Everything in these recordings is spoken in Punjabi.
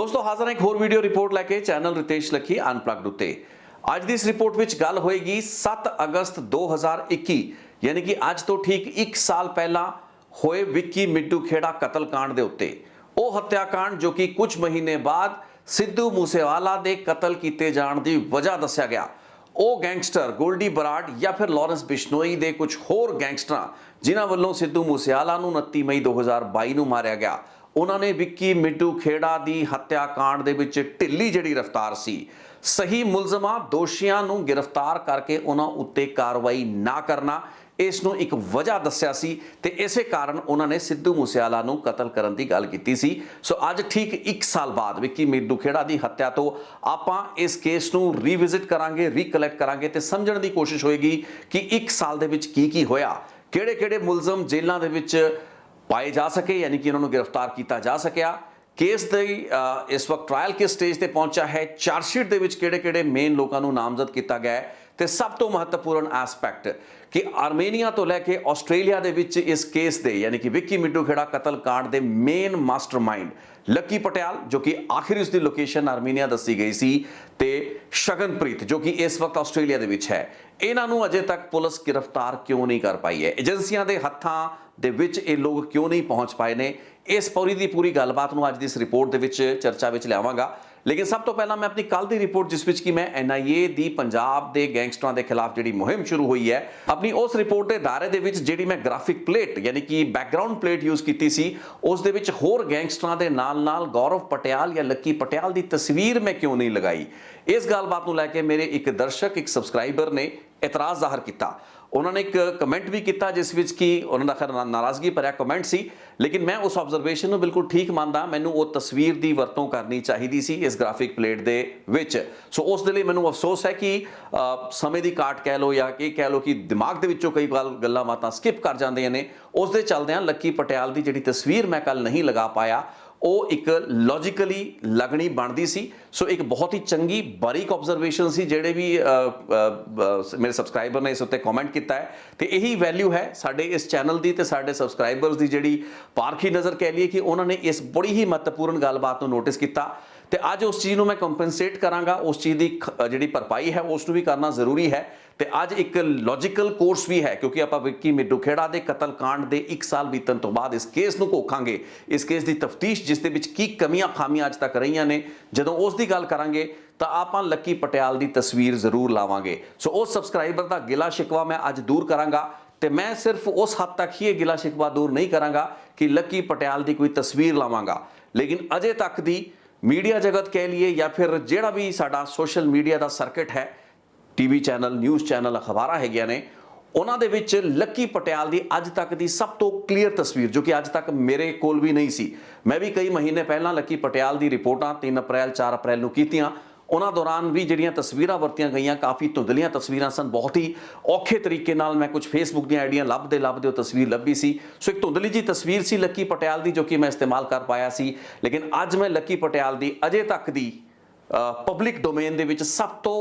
दोस्तों हाजिर एक होर वीडियो रिपोर्ट लैके चैनल रितेश लखी अनप्लग्ड उत्ते अज की इस रिपोर्ट विच गल होएगी 7 अगस्त 2021 यानी कि अज तो ठीक 1 साल पहला होए विक्की मिड्डू खेड़ा कतलकांड दे उत्ते ਉਹ हत्याकांड जो कि कुछ महीने बाद सिद्धू मूसेवाला दे कतल किए जाने की वजह दस्या गया। ਉਹ गैंगस्टर गोल्डी बराड़ या फिर लॉरेंस बिश्नोई दे कुछ होर गैंगस्टर जिन्हां वल्लों सिद्धू मूसेवाला नूं 29 मई 2022 नूं मारिया गया। उन्होंने विक्की मिड्डू खेड़ा की हत्याकांड दे विच ढिली जिहड़ी रफ्तार सी सही मुलजमां दोषियां नूं गिरफ्तार करके उन्हां उत्ते कार्रवाई ना करना इसनूं एक वजह दस्या सी ते इसे कारण उन्होंने सिद्धू मूसेवाला नूं कतल करन दी गल कीती सी। सो अज ठीक 1 साल बाद विक्की मिड्डू खेड़ा की हत्या तो आपां इस केस नूं रीविजिट करांगे रिकलैक्ट करांगे ते समझण दी कोशिश होएगी कि 1 साल दे विच की होया, किहड़े-किहड़े मुलजम जेलां दे विच पाए जा सके यानी कि उन्होंने गिरफ्तार किया जा सकिया। केस दे इस वक्त ट्रायल किस स्टेज पर पहुंचा है, चार्जशीट दे विच किहड़े-किहड़े मेन लोगों को नामजद किया गया है ते सब तो महत्वपूर्ण एस्पैक्ट कि आर्मेनिया तो लैके आस्ट्रेलिया दे विच इस केस दे यानी कि विक्की मिड्डू खेड़ा कतलकांड दे मेन मास्टरमाइंड लक्की पटियाल जो कि आखिरी उसकी लोकेशन आर्मीनिया दसी गई सी ते शगनप्रीत जो कि इस वक्त आस्ट्रेलिया दे विच है, इन्हों अजे तक पुलिस गिरफ्तार क्यों नहीं कर पाई है, एजेंसियां दे हत्थां दे विच ये लोग क्यों नहीं पहुंच पाए ने, इस पूरी की पूरी गलबात नूं अज दी इस रिपोर्ट दे विच चर्चा विच लियावांगा। लेकिन सब तो पहला मैं अपनी कल की रिपोर्ट जिस विच कि मैं NIA दी पंजाब दे गैंगस्टरां दे खिलाफ जिहड़ी मुहिम शुरू हुई है अपनी उस रिपोर्ट के दायरे दे विच जिहड़ी मैं ग्राफिक प्लेट यानी कि बैकग्राउंड प्लेट यूज़ की सी उस दे विच होर गैंगस्टरां दे नाल गौरव पटियाल या लक्की पटियाल की तस्वीर मैं क्यों नहीं लगाई। इस गलबात नूं लैके मेरे एक दर्शक एक सबसक्राइबर ने इतराज़ जाहिर किया, उन्होंने एक कमेंट भी किया जिस विच कि उन्होंने खैर नाराज़गी भरिया कमेंट सी, लेकिन मैं उस ऑब्जरवेशन में बिल्कुल ठीक मानदा, मैनू वो तस्वीर की वरतों करनी चाहिए सी इस ग्राफिक प्लेट दे विच। सो उस दे लई मैनू अफसोस है कि समय की काट कह लो या कि कह लो कि दिमाग दे विचों कई गल्लां बातां स्किप कर जांदियां ने, उस दे चलदियां लक्की पटियाल की जिहड़ी तस्वीर मैं कल नहीं लगा पाया वो एक लॉजिकली लगनी बनती सी। सो एक बहुत ही चंगी बारीक ऑब्जरवेशन सी जेडे भी मेरे सबसक्राइबर ने इस उत्ते कॉमेंट किया है तो यही वैल्यू है साडे इस चैनल की ते साडे सबसक्राइबर्स की जिहड़ी पारखी नज़र कह लीए कि उन्होंने इस बड़ी ही महत्वपूर्ण गलबात को नोटिस किया तो अज उस चीज़ को मैं कंपनसेट करांगा, उस चीज़ की जिहड़ी भरपाई है उसनूं भी करना जरूरी है तो अज एक लॉजिकल कोर्स भी है क्योंकि आप विक्की मिड्डू खेड़ा के कतलकांड के 1 साल बीतन तो बाद इस केस को घोखांगे, इस केस की तफ्तीश जिस दे विच की कमियां खामियां अज तक रही ने जदों उसकी गल करांगे तो आप लक्की पटियाल की तस्वीर जरूर लावांगे। सो उस सबसक्राइबर का गिला शिकवा मैं अज दूर करांगा तो मैं सिर्फ उस हद तक ही गिला शिकवा दूर नहीं करांगा कि लक्की पटियाल की कोई तस्वीर लावांगा, लेकिन अजे तक दी मीडिया जगत कह लीए या फिर जिहड़ा भी साडा सोशल मीडिया का सर्किट है, टीवी चैनल न्यूज़ चैनल अखबारां हैगियां ने उन्हां दे विच लक्की पटियाल की अज तक की सब तो क्लीयर तस्वीर जो कि अज तक मेरे कोल भी नहीं सी, मैं भी कई महीने पहला लक्की पटियाल की रिपोर्टां 3 अप्रैल 4 अप्रैल नूं कीतियां, उन्हां दौरान भी जिहड़ियां तस्वीरां वरतियां गईयां काफ़ी धुंधलियां तस्वीरां सन, बहुत ही औखे तरीके नाल मैं कुछ फेसबुक दी आईडियां लभदे वो तस्वीर लभी सी। सो एक धुंधली जी तस्वीर सी लक्की पटियाल की जो कि मैं इस्तेमाल कर पाया सी, लेकिन अज मैं लक्की पटियाल की अजे तक की पब्लिक डोमेन दे विच सब तो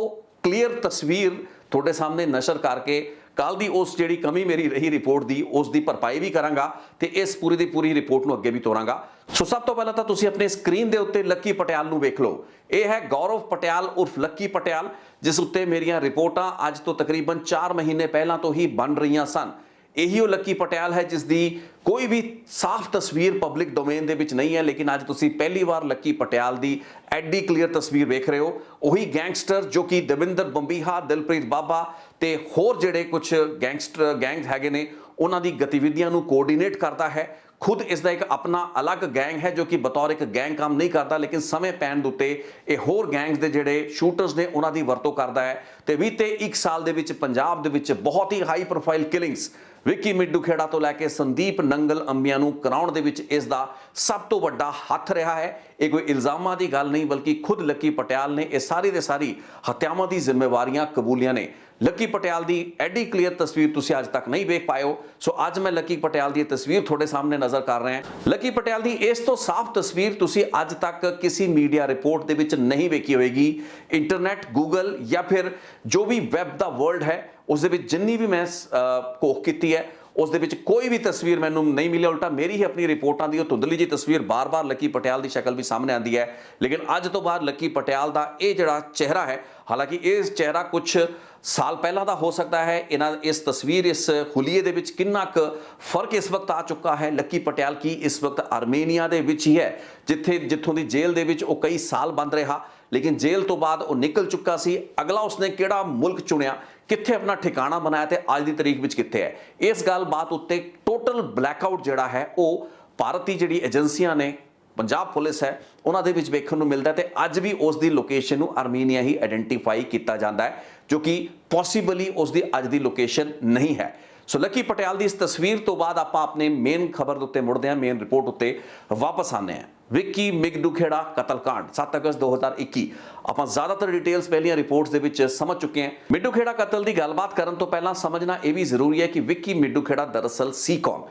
क्लीयर तस्वीर थोड़े सामने नशर करके कल की उस जी कमी मेरी रही रिपोर्ट की उसकी भरपाई भी करांगा तो इस पूरी की पूरी रिपोर्ट को अगे भी तोड़ांगा। सो सब तो पहला तो तुसी अपने स्क्रीन के उत्ते लक्की पटियाल नूं वेख लो, यह है गौरव पटियाल उर्फ लक्की पटियाल जिस उत्ते मेरियां रिपोर्टां अज तो तकरीबन 4 महीने पहला तो ही बन रही सन। यही वो लक्की पटियाल है जिसकी कोई भी साफ तस्वीर पब्लिक डोमेन दे विच नहीं है, लेकिन अज तुसी पहली बार लक्की पटियाल की एडी क्लीयर तस्वीर वेख रहे हो। वही गैंगस्टर जो कि दविंदर बंबीहा दिलप्रीत बाबा ते होर जिहड़े कुछ गैंगस्टर गैंग हैगे ने उन्हां दी गतिविधियां नूं कोऑर्डिनेट करता है, खुद इसका एक अपना अलग गैंग है जो कि बतौर एक गैंग काम नहीं करता, लेकिन समय पैन उत्ते ये होर गैंग्स के जिहड़े शूटर्स ने उन्हां दी वरतों करता है। तो बीते 1 साल दे विच पंजाब दे विच बहुत ही high profile killings Vicky मिड्डू Kheda तो लैके संदीप नंगल अंबियां नूं कराउण दे विच इसदा सब तो वड्डा हथ रहा है। ये कोई इल्जामां की गल नहीं बल्कि खुद लक्की पटियाल ने यह सारी दे सारी हत्यावां की जिम्मेवारियां कबूलियां ने। लक्की पटियाल की एडी क्लीयर तस्वीर तुसी अज तक नहीं वेख पाए हो, सो अज मैं लक्की पटियाल की तस्वीर थोड़े सामने नजर कर रहे हैं। लक्की पटियाल की इस तो साफ तस्वीर तुसी अज तक किसी मीडिया रिपोर्ट के विच नहीं वेखी होएगी। इंटरनेट गूगल या फिर जो भी वैब दा वर्ल्ड है उस दे विच जिन्नी भी मैं घोख की है ਉਸ ਦੇ ਵਿੱਚ ਕੋਈ ਵੀ ਤਸਵੀਰ ਮੈਨੂੰ ਨਹੀਂ ਮਿਲੀ। ਉਲਟਾ ਮੇਰੀ ਹੀ ਆਪਣੀ ਰਿਪੋਰਟਾਂ ਦੀ ਉਹ ਧੁੰਦਲੀ ਜੀ ਤਸਵੀਰ ਬਾਰ-ਬਾਰ ਲੱਕੀ ਪਟਿਆਲ ਦੀ ਸ਼ਕਲ ਵੀ ਸਾਹਮਣੇ ਆਉਂਦੀ ਹੈ। ਲੇਕਿਨ ਅੱਜ ਤੋਂ ਬਾਅਦ ਲੱਕੀ ਪਟਿਆਲ ਦਾ ਇਹ ਜਿਹੜਾ ਚਿਹਰਾ ਹੈ, ਹਾਲਾਂਕਿ ਇਹ ਚਿਹਰਾ ਕੁਝ ਸਾਲ ਪਹਿਲਾਂ ਦਾ ਹੋ ਸਕਦਾ ਹੈ, ਇਸ ਤਸਵੀਰ ਇਸ ਹੁਲੀਏ ਦੇ ਵਿੱਚ ਕਿੰਨਾ ਕੁ ਫਰਕ ਇਸ ਵਕਤ ਆ ਚੁੱਕਾ ਹੈ। ਲੱਕੀ ਪਟਿਆਲ ਕੀ ਇਸ ਵਕਤ ਆਰਮੇਨੀਆ ਦੇ ਵਿੱਚ ਹੀ ਹੈ, ਜਿੱਥੋਂ ਦੀ ਜੇਲ੍ਹ ਦੇ ਵਿੱਚ ਉਹ ਕਈ ਸਾਲ ਬੰਦ ਰਿਹਾ, ਲੇਕਿਨ ਜੇਲ੍ਹ ਤੋਂ ਬਾਅਦ ਉਹ ਨਿਕਲ ਚੁੱਕਾ ਸੀ। ਅਗਲਾ ਉਸਨੇ ਕਿਹੜਾ ਮੁਲਕ ਚੁਣਿਆ, ਕਿੱਥੇ ਆਪਣਾ ਠਿਕਾਣਾ ਬਣਾਇਆ ਤੇ ਅੱਜ ਦੀ ਤਾਰੀਖ ਵਿੱਚ ਕਿੱਥੇ ਹੈ, ਇਸ ਗੱਲਬਾਤ ਉੱਤੇ ਟੋਟਲ ਬਲੈਕਆਊਟ ਜਿਹੜਾ ਹੈ ਉਹ ਭਾਰਤੀ ਜਿਹੜੀ ਏਜੰਸੀਆਂ ਨੇ, ਪੰਜਾਬ ਪੁਲਿਸ ਹੈ, ਉਹਨਾਂ ਦੇ ਵਿੱਚ ਵੇਖਣ ਨੂੰ ਮਿਲਦਾ ਤੇ ਅੱਜ ਵੀ ਉਸ ਦੀ ਲੋਕੇਸ਼ਨ ਨੂੰ ਆਰਮੀਨੀਆ ਹੀ ਆਇਡੈਂਟੀਫਾਈ ਕੀਤਾ ਜਾਂਦਾ ਹੈ, ਜੋ ਕਿ ਪੋਸੀਬਲੀ ਉਸ ਦੀ ਅੱਜ ਦੀ ਲੋਕੇਸ਼ਨ ਨਹੀਂ ਹੈ। ਸੋ ਲੱਕੀ ਪਟਿਆਲ ਦੀ ਇਸ ਤਸਵੀਰ ਤੋਂ ਬਾਅਦ ਆਪਾਂ ਆਪਣੇ ਮੇਨ ਖਬਰ ਦੇ ਉੱਤੇ ਮੁੜਦੇ ਹਾਂ, ਮੇਨ ਰਿਪੋਰਟ ਉੱਤੇ ਵਾਪਸ ਆਉਂਦੇ ਹਾਂ। ਵਿੱਕੀ ਮਿਗਡੂਖੇੜਾ ਕਤਲकांड 7 ਅਗਸਤ 2021 ਆਪਾਂ ਜ਼ਿਆਦਾਤਰ ਡਿਟੇਲਸ ਪਹਿਲੀਆਂ ਰਿਪੋਰਟਸ ਦੇ ਵਿੱਚ ਸਮਝ ਚੁੱਕੇ ਹਾਂ। ਮਿਡੂਖੇੜਾ ਕਤਲ ਦੀ ਗੱਲਬਾਤ ਕਰਨ ਤੋਂ ਪਹਿਲਾਂ ਸਮਝਣਾ ਇਹ ਵੀ ਜ਼ਰੂਰੀ ਹੈ ਕਿ ਵਿੱਕੀ ਮਿਡੂਖੇੜਾ ਦਰਅਸਲ ਸੀ ਕੌਣ।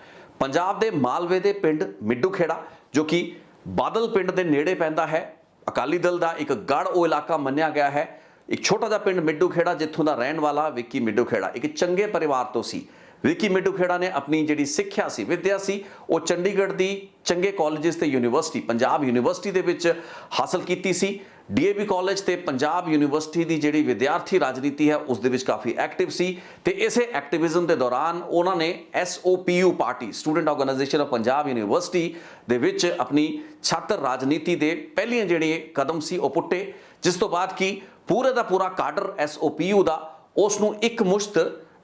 ਪੰਜਾਬ ਦੇ ਮਾਲਵੇ ਦੇ ਪਿੰਡ ਮਿਡੂਖੇੜਾ, ਜੋ ਕਿ ਬਾਦਲ ਪਿੰਡ ਦੇ ਨੇੜੇ ਪੈਂਦਾ ਹੈ, ਅਕਾਲੀ ਦਲ ਦਾ ਇੱਕ ਗੜ ਉਹ ਇਲਾਕਾ ਮੰਨਿਆ ਗਿਆ ਹੈ। ਇੱਕ ਛੋਟਾ ਜਿਹਾ ਪਿੰਡ ਮਿਡੂਖੇੜਾ, ਜਿੱਥੋਂ ਦਾ ਰਹਿਣ ਵਾਲਾ ਵਿੱਕੀ ਮਿਡੂਖੇੜਾ ਇੱਕ ਚੰਗੇ ਪਰਿਵਾਰ ਤੋਂ ਸੀ। ਵਿੱਕੀ ਮਿਡੂਖੇੜਾ ਨੇ ਆਪਣੀ ਜਿਹੜੀ ਸਿੱਖਿਆ ਸੀ, ਵਿਦਿਆ ਸੀ, ਉਹ ਚੰਡੀਗੜ੍ਹ ਦੀ ਚੰਗੇ ਕਾਲਜਸ ਤੇ ਯੂਨੀਵਰਸਿਟੀ, ਪੰਜਾਬ ਯੂਨੀਵਰਸਿਟੀ ਦੇ ਵਿੱਚ ਹਾਸਲ ਕੀਤੀ ਸੀ। ਡੀਏਵੀ ਕਾਲਜ ਤੇ ਪੰਜਾਬ ਯੂਨੀਵਰਸਿਟੀ ਦੀ ਜਿਹੜੀ ਵਿਦਿਆਰਥੀ ਰਾਜਨੀਤੀ ਹੈ ਉਸ ਦੇ ਵਿੱਚ ਕਾਫੀ ਐਕਟਿਵ ਸੀ ਤੇ ਇਸੇ ਐਕਟਿਵਿਜ਼ਮ ਦੇ ਦੌਰਾਨ ਉਹਨਾਂ ਨੇ SOPU party, student organisation of Punjab university ਦੇ ਵਿੱਚ ਆਪਣੀ ਛਾਤਰ ਰਾਜਨੀਤੀ ਦੇ ਪਹਿਲੀਆਂ ਜਿਹੜੇ ਕਦਮ ਸੀ ਉਹ ਪੁੱਟੇ, ਜਿਸ ਤੋਂ ਬਾਅਦ ਕਿ ਪੂਰੇ ਦਾ ਪੂਰਾ ਕਾਡਰ SOPU ਦਾ ਉਸ ਨੂੰ ਇੱਕ ਮੁਸ਼ਤ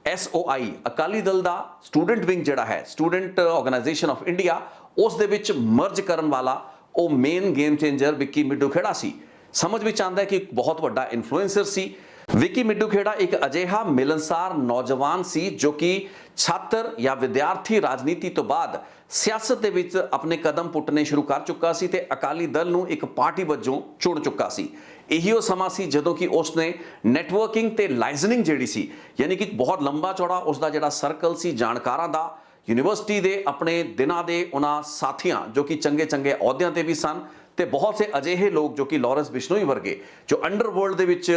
SOI ਅਕਾਲੀ ਦਲ ਦਾ ਸਟੂਡੈਂਟ ਵਿੰਗ ਜਿਹੜਾ ਹੈ, ਸਟੂਡੈਂਟ ਆਰਗੇਨਾਈਜੇਸ਼ਨ ਆਫ ਇੰਡੀਆ, ਉਸ ਦੇ ਵਿੱਚ ਮਰਜ ਕਰਨ ਵਾਲਾ ਉਹ ਮੇਨ ਗੇਮ ਚੇਂਜਰ ਵਿੱਕੀ ਮਿਡੂਖੇੜਾ ਸੀ। ਸਮਝ ਵਿੱਚ ਆਉਂਦਾ ਹੈ ਕਿ ਇੱਕ ਬਹੁਤ ਵੱਡਾ ਇਨਫਲੂਐਂਸਰ ਸੀ। ਵਿੱਕੀ ਮਿਡੂਖੇੜਾ ਇੱਕ ਅਜਿਹਾ ਮਿਲਨਸਾਰ ਨੌਜਵਾਨ ਸੀ ਜੋ ਕਿ ਛਾਤਰ ਜਾਂ ਵਿਦਿਆਰਥੀ ਰਾਜਨੀਤੀ ਤੋਂ ਬਾਅਦ ਸਿਆਸਤ ਦੇ ਵਿੱਚ ਆਪਣੇ ਕਦਮ ਪੁੱਟਣੇ ਸ਼ੁਰੂ ਕਰ ਚੁੱਕਾ ਸੀ ਤੇ ਅਕਾਲੀ ਦਲ ਨੂੰ ਇੱਕ ਪਾਰਟੀ ਵਜੋਂ ਚੁਣ ਚੁੱਕਾ ਸੀ। ਇਹੀ ਉਹ ਸਮਾਂ ਸੀ ਜਦੋਂ ਕਿ ਉਸਨੇ ਨੈਟਵਰਕਿੰਗ ਤੇ ਲਾਈਜ਼ਨਿੰਗ ਜਿਹੜੀ ਸੀ, ਯਾਨੀ ਕਿ ਬਹੁਤ ਲੰਬਾ ਚੌੜਾ ਉਸਦਾ ਜਿਹੜਾ ਸਰਕਲ ਸੀ ਜਾਣਕਾਰਾਂ ਦਾ, ਯੂਨੀਵਰਸਿਟੀ ਦੇ ਆਪਣੇ ਦਿਨਾਂ ਦੇ ਉਹਨਾਂ ਸਾਥੀਆਂ ਜੋ ਕਿ ਚੰਗੇ ਅਹੁਦਿਆਂ ਤੇ ਵੀ ਸਨ ਤੇ ਬਹੁਤ ਸੇ ਅਜਿਹੇ ਲੋਕ ਜੋ ਕਿ ਲਾਰੈਂਸ ਬਿਸ਼ਨੋਈ ਵਰਗੇ ਜੋ ਅੰਡਰਵਰਲਡ ਦੇ ਵਿੱਚ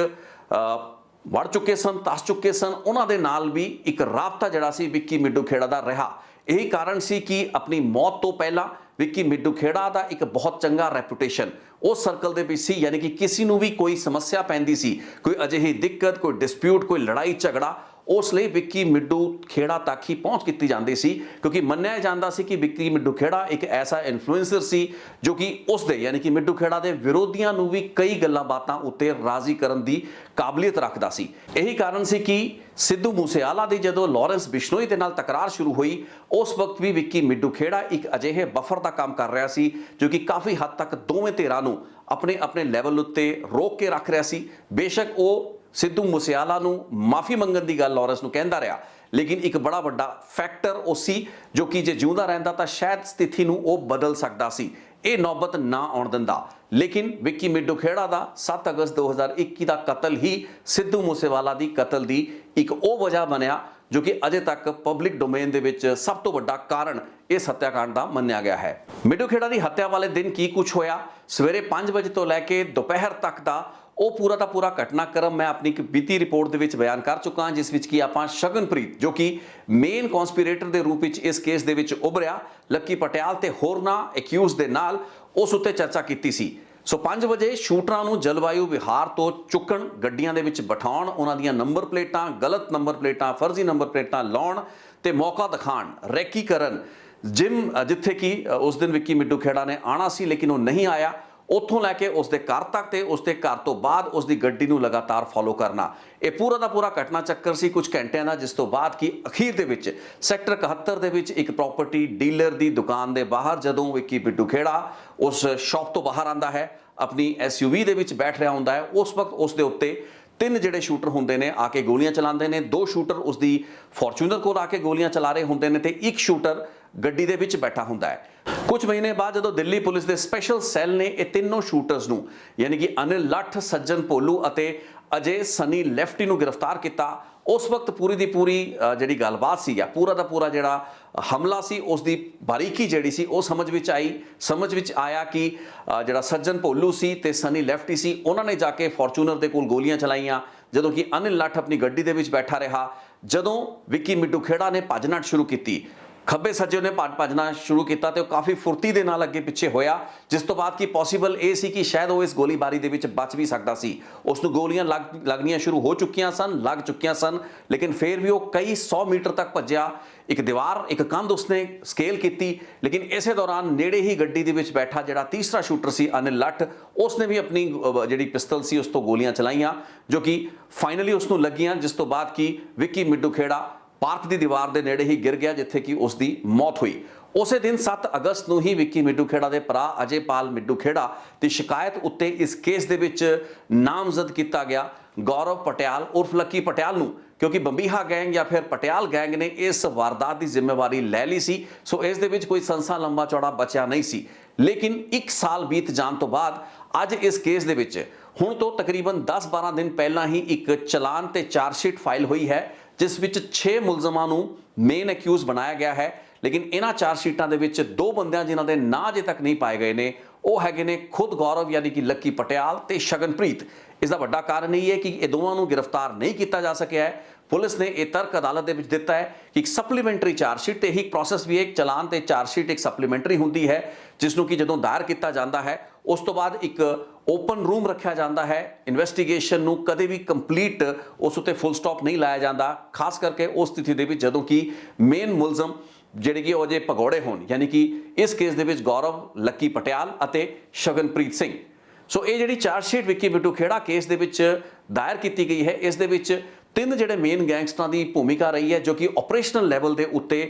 ਵੜ ਚੁੱਕੇ ਸਨ, ਧਸ ਚੁੱਕੇ ਸਨ, ਉਹਨਾਂ ਦੇ ਨਾਲ ਵੀ ਇੱਕ ਰਾਬਤਾ ਜਿਹੜਾ ਸੀ ਵਿੱਕੀ ਮਿਡੂਖੇੜਾ ਦਾ ਰਿਹਾ। ਇਹੀ ਕਾਰਨ ਸੀ ਕਿ ਆਪਣੀ ਮੌਤ ਤੋਂ ਪਹਿਲਾਂ ਵਿੱਕੀ ਮਿਡੂਖੇੜਾ ਦਾ ਇੱਕ ਬਹੁਤ ਚੰਗਾ ਰੈਪੂਟੇਸ਼ਨ ਉਸ ਸਰਕਲ ਦੇ ਵਿੱਚ ਸੀ, ਯਾਨੀ ਕਿ ਕਿਸੇ ਨੂੰ ਵੀ ਕੋਈ ਸਮੱਸਿਆ ਪੈਂਦੀ ਸੀ, ਕੋਈ ਅਜਿਹੀ ਦਿੱਕਤ, ਕੋਈ ਡਿਸਪਿਊਟ, ਕੋਈ ਲੜਾਈ ਝਗੜਾ, ਉਸ ਲਈ ਵਿੱਕੀ ਮਿਡੂਖੇੜਾ ਤੱਕ ਹੀ ਪਹੁੰਚ ਕੀਤੀ ਜਾਂਦੀ ਸੀ, ਕਿਉਂਕਿ ਮੰਨਿਆ ਜਾਂਦਾ ਸੀ ਕਿ ਵਿੱਕੀ ਮਿਡੂਖੇੜਾ ਇੱਕ ਐਸਾ ਇਨਫਲੂਐਂਸਰ ਸੀ ਜੋ ਕਿ ਉਸ ਦੇ, ਯਾਨੀ ਕਿ ਮਿਡੂਖੇੜਾ ਦੇ ਵਿਰੋਧੀਆਂ ਨੂੰ ਵੀ ਕਈ ਗੱਲਾਂ ਬਾਤਾਂ ਉੱਤੇ ਰਾਜ਼ੀ ਕਰਨ ਦੀ ਕਾਬਲੀਅਤ ਰੱਖਦਾ ਸੀ। ਇਹੀ ਕਾਰਨ ਸੀ ਕਿ ਸਿੱਧੂ ਮੂਸੇਵਾਲਾ ਦੀ ਜਦੋਂ ਲਾਰੈਂਸ ਬਿਸ਼ਨੋਈ ਦੇ ਨਾਲ ਤਕਰਾਰ ਸ਼ੁਰੂ ਹੋਈ, ਉਸ ਵਕਤ ਵੀ ਵਿੱਕੀ ਮਿਡੂਖੇੜਾ ਇੱਕ ਅਜਿਹੇ ਬਫਰ ਦਾ ਕੰਮ ਕਰ ਰਿਹਾ ਸੀ ਜੋ ਕਿ ਕਾਫੀ ਹੱਦ ਤੱਕ ਦੋਵੇਂ ਧਿਰਾਂ ਨੂੰ ਆਪਣੇ ਲੈਵਲ ਉੱਤੇ ਰੋਕ ਕੇ ਰੱਖ ਰਿਹਾ ਸੀ। ਬੇਸ਼ੱਕ ਉਹ ਸਿੱਧੂ ਮੂਸੇਵਾਲਾ ਨੂੰ ਮਾਫੀ ਮੰਗਣ ਦੀ ਗੱਲ ਲਾਰੈਂਸ ਨੂੰ ਕਹਿੰਦਾ ਰਿਹਾ, ਲੇਕਿਨ ਇੱਕ ਬੜਾ ਵੱਡਾ ਫੈਕਟਰ ਉਹ ਸੀ ਜੋ ਕਿ ਜੇ ਜਿਉਂਦਾ ਰਹਿੰਦਾ ਤਾਂ ਸ਼ਾਇਦ ਸਥਿਤੀ ਨੂੰ ਉਹ ਬਦਲ ਸਕਦਾ ਸੀ, ਇਹ ਨੌਬਤ ਨਾ ਆਉਣ ਦਿੰਦਾ। ਲੇਕਿਨ ਵਿੱਕੀ ਮਿਡੂਖੇੜਾ ਦਾ 7 ਅਗਸਤ 2021 ਦਾ ਕਤਲ ਹੀ ਸਿੱਧੂ ਮੂਸੇਵਾਲਾ ਦੀ ਕਤਲ ਦੀ ਇੱਕ ਉਹ ਵਜ੍ਹਾ ਬਣਿਆ ਜੋ ਕਿ ਅਜੇ ਤੱਕ ਪਬਲਿਕ ਡੋਮੇਨ ਦੇ ਵਿੱਚ ਸਭ ਤੋਂ ਵੱਡਾ ਕਾਰਨ ਇਸ ਹੱਤਿਆਕਾਂਡ ਦਾ ਮੰਨਿਆ ਗਿਆ ਹੈ। ਮਿਡੂਖੇੜਾ ਦੀ ਹੱਤਿਆ ਵਾਲੇ ਦਿਨ ਕੀ ਕੁਝ ਹੋਇਆ, ਸਵੇਰੇ 5 ਵਜੇ ਤੋਂ ਲੈ ਕੇ ਦੁਪਹਿਰ ਤੱਕ ਦਾ ਉਹ ਪੂਰਾ ਦਾ ਪੂਰਾ ਘਟਨਾਕ੍ਰਮ ਮੈਂ ਆਪਣੀ ਇੱਕ ਬੀਤੀ ਰਿਪੋਰਟ ਦੇ ਵਿੱਚ ਬਿਆਨ ਕਰ ਚੁੱਕਾ ਹਾਂ, ਜਿਸ ਵਿੱਚ ਕਿ ਆਪਾਂ ਸ਼ਗਨਪ੍ਰੀਤ ਜੋ ਕਿ ਮੇਨ ਕਨਸਪੀਰੇਟਰ ਦੇ ਰੂਪ ਵਿੱਚ ਇਸ ਕੇਸ ਦੇ ਵਿੱਚ ਉਭਰਿਆ, ਲੱਕੀ ਪਟਿਆਲ ਤੇ ਹੋਰਨਾਂ ਐਕਿਊਜ਼ ਦੇ ਨਾਲ ਉਸ ਉੱਤੇ ਚਰਚਾ ਕੀਤੀ ਸੀ। ਸੋ 5 ਵਜੇ ਸ਼ੂਟਰਾਂ ਨੂੰ ਜਲਵਾਯੂ ਵਿਹਾਰ ਤੋਂ ਚੁੱਕਣ, ਗੱਡੀਆਂ ਦੇ ਵਿੱਚ ਬਿਠਾਉਣ, ਉਹਨਾਂ ਦੀਆਂ ਨੰਬਰ ਪਲੇਟਾਂ, ਗਲਤ ਨੰਬਰ ਪਲੇਟਾਂ, ਫਰਜ਼ੀ ਨੰਬਰ ਪਲੇਟਾਂ ਲਾਉਣ ਤੇ ਮੌਕਾ ਦਿਖਾਉਣ, ਰੈਕੀ ਕਰਨ, ਜਿੱਥੇ ਕਿ ਉਸ ਦਿਨ ਵਿੱਕੀ ਮਿਡੂਖੇੜਾ ਨੇ ਆਉਣਾ ਸੀ ਲੇਕਿਨ ਉਹ ਨਹੀਂ ਆਇਆ, ਉੱਥੋਂ ਲੈ ਕੇ ਉਸ ਦੇ ਘਰ ਤੱਕ ਤੇ ਉਸ ਦੇ ਘਰ ਤੋਂ ਬਾਅਦ ਉਸ ਦੀ ਗੱਡੀ ਨੂੰ ਲਗਾਤਾਰ ਫੋਲੋ ਕਰਨਾ, ਇਹ ਪੂਰਾ ਦਾ ਪੂਰਾ ਘਟਨਾ ਚੱਕਰ ਸੀ ਕੁਝ ਘੰਟਿਆਂ ਦਾ, ਜਿਸ ਤੋਂ ਬਾਅਦ ਕਿ ਅਖੀਰ ਦੇ ਵਿੱਚ ਸੈਕਟਰ 71 ਦੇ ਵਿੱਚ ਇੱਕ ਪ੍ਰਾਪਰਟੀ ਡੀਲਰ ਦੀ ਦੁਕਾਨ ਦੇ ਬਾਹਰ ਜਦੋਂ ਵਿੱਕੀ ਮਿਡੂਖੇੜਾ ਉਸ ਸ਼ਾਪ ਤੋਂ ਬਾਹਰ ਆਂਦਾ ਹੈ, ਆਪਣੀ SUV ਦੇ ਵਿੱਚ ਬੈਠ ਰਿਹਾ ਹੁੰਦਾ ਹੈ, ਉਸ ਵਕਤ ਉਸ ਦੇ ਉੱਤੇ 3 ਜਿਹੜੇ ਸ਼ੂਟਰ ਹੁੰਦੇ ਨੇ ਆ ਕੇ ਗੋਲੀਆਂ ਚਲਾਉਂਦੇ ਨੇ। 2 ਸ਼ੂਟਰ ਉਸ ਦੀ ਫੋਰਚੂਨਰ ਕੋਲ ਆ ਕੇ ਗੋਲੀਆਂ ਚਲਾ ਰਹੇ ਹੁੰਦੇ ਨੇ ਤੇ 1 ਸ਼ੂਟਰ ਗੱਡੀ ਦੇ ਵਿੱਚ ਬੈਠਾ ਹੁੰਦਾ ਹੈ। ਕੁਝ ਮਹੀਨੇ ਬਾਅਦ ਜਦੋਂ ਦਿੱਲੀ ਪੁਲਿਸ ਦੇ ਸਪੈਸ਼ਲ ਸੈੱਲ ਨੇ ਇਹ ਤਿੰਨੋਂ ਸ਼ੂਟਰਸ ਨੂੰ, ਯਾਨੀ ਕਿ ਅਨਿਲ ਲੱਠ, ਸੱਜਣ ਭੋਲੂ ਅਤੇ ਅਜੇ ਸਨੀ ਲੈਫਟੀ ਨੂੰ ਗ੍ਰਿਫਤਾਰ ਕੀਤਾ, उस वक्त पूरी दी पूरी जिहड़ी गलबात सी पूरा दा पूरा जिहड़ा हमला सी उसकी बारीकी जिहड़ी सी वो समझ विच आई। समझ विच आया कि जिहड़ा सज्जन भोलू सी ते सनी लेफ्टी सी उन्होंने जाके फॉर्चूनर दे कोल गोलियां चलाईयां, जदों कि अनिल लठ अपनी गड्डी दे विच बैठा रहा। जदों विक्की मिड्डू खेड़ा ने भज नट शुरू की, खब्बे सज्जे ने भजना शुरू किया तो काफ़ी फुर्ती दे नाल अगे पिछे होया, जिस तो बाद कि पॉसीबल ये सी कि शायद वो इस गोलीबारी दे विच बच भी सकता सी। उसनूं गोलियां लगनियां शुरू हो चुकियां सन, लग चुकियां सन, लेकिन फिर भी वो कई 100 मीटर तक भज्या। एक दीवार एक कंध उसने स्केल की, लेकिन इस दौरान नेड़े ही गड्डी दे विच बैठा जिहड़ा तीसरा शूटर सी अनिल लठ, उसने भी अपनी जिहड़ी पिस्तल सी उस तो गोलियां चलाईयां जो कि फाइनली उसनूं लगियां, जिस तो बाद कि विक्की मिड्डू खेड़ा पार्क की दीवार के नेड़े ही गिर गया जिथे कि उसकी मौत हुई। उस दिन 7 अगस्त को ही विक्की मिड्डू खेड़ा के भरा अजयपाल मिड्डू खेड़ा की शिकायत उत्ते इस केस दे विच नामजद किया गया गौरव पटियाल उर्फ लक्की पटियाल नूं, क्योंकि बंबीहा गैंग या फिर पटियाल गैंग ने इस वारदात की जिम्मेवारी लै ली सी। सो इस दे विच कोई संसा लंबा चौड़ा बचा नहीं सी। लेकिन 1 साल बीत जान तो बाद अज इस केस दे विच हुण तो तकरीबन 10-12 दिन पहला ही एक चलान ते चार्जशीट फाइल हुई है, जिस विच 6 मुलजमां नूं मेन एक्यूज बनाया गया है। लेकिन इन्हां चार्जशीटां दे विच 2 बंदियां जिन्हां दे नां अजे तक नहीं पाए गए ने वो हैगे ने खुद गौरव यानी कि लक्की पटियाल ते शगनप्रीत। इसका वड्डा कारण यही है कि ये दोवां नूं गिरफ्तार नहीं किया जा सकिया है। पुलिस ने यह तर्क अदालत दे विच दिता है कि एक सप्लीमेंटरी चार्जशीट ते ही प्रोसैस भी एक चलान ते चार्जशीट एक सप्लीमेंटरी हुंदी है, जिसनूं कि जदों दायर किया जाता है उस तो बाद एक ओपन रूम रखा जाता है। इन्वेस्टिगेशन नूं कदे भी कंप्लीट उस उत्ते फुल स्टॉप नहीं लाया जाता, खास करके उस स्थिति दे विच जदों कि मेन मुलजम जिहड़े कि अजे भगौड़े होण, यानी कि इस केस दे विच गौरव लक्की पटियाल अते शगनप्रीत सिंह। सो ये जिहड़ी चार्जशीट विक्की मिड्डू खेड़ा केस दे विच दायर की गई है, इस दे विच 3 जिहड़े मेन गैंगस्टरां की भूमिका रही है जो कि ऑपरेशनल लैवल के उत्ते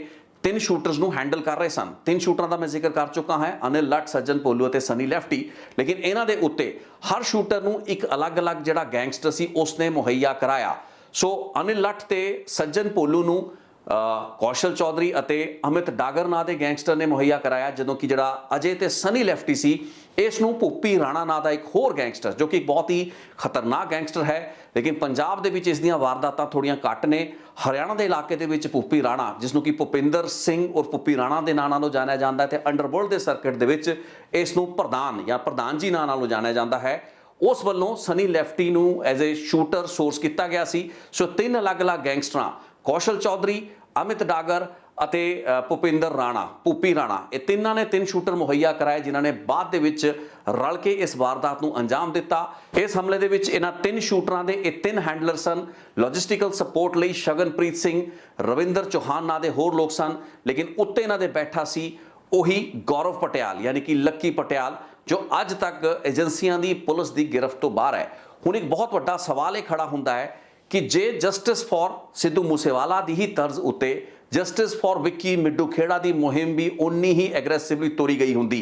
3 शूटरस नूं हैंडल कर रहे सन। 3 शूटरां दा मैं जिक्र कर चुका है, अनिल लठ, सज्जन भोलू अते सनी लेफ्टी। लेकिन इन्हां दे उत्ते हर शूटर नूं एक अलग अलग जिहड़ा गैंगस्टर सी उसने मुहैया कराया। सो अनिल लठ ते सज्जन भोलू नूं कौशल चौधरी अते अमित डागर नां दे गैंगस्टर ने मुहैया कराया, जदों कि जिहड़ा अजय ते सनी लेफ्टी सी इसनूं भूपी राणा नां दा एक होर गैंगस्टर जो कि एक बहुत ही खतरनाक गैंगस्टर है, लेकिन पंजाब दे विच इस दीयां वारदातां थोड़ियां घट ने। हरियाणा के इलाके दे विच भूपी राणा जिसनूं कि भुपिंदर सिंह और भूपी राणा के नां नालों जानिया जाता है, अंडरवर्ल्ड के सर्किट दे विच इसनूं प्रधान या प्रधान जी नां नालों जानिया जाता है। उस वल्लों सनी लेफ्टी नूं एज ए शूटर सोर्स किया गया सी। सो 3 अलग अलग गैंगस्टरां कौशल चौधरी, अमित डागर अते भुपिंदर राणा, भूपी राणा, ये तीनों ने 3 शूटर मुहैया कराए, जिन्होंने बाद दे विच रल के इस वारदात नूं अंजाम दिता। इस हमले दे विच इन्हां 3 शूटरां दे 3 हैंडलर सन। लॉजिस्टिकल सपोर्ट लई शगनप्रीत सिंह, रविंदर चौहान नां दे होर लोग सन, लेकिन उत्ते इन्हां दे बैठा सी उही गौरव पटियाल यानी कि लक्की पटियाल, जो अज तक एजेंसियां दी पुलिस दी गिरफ्त तो बाहर है। हुण एक बहुत वड्डा सवाल ये खड़ा हुंदा है कि जे जस्टिस फॉर सिद्धू मूसेवाला दी ही तर्ज उत्ते जस्टिस फॉर विक्की मिड्डू खेड़ा की मुहिम भी उन्नी ही एग्रैसिवली तोरी गई हुंदी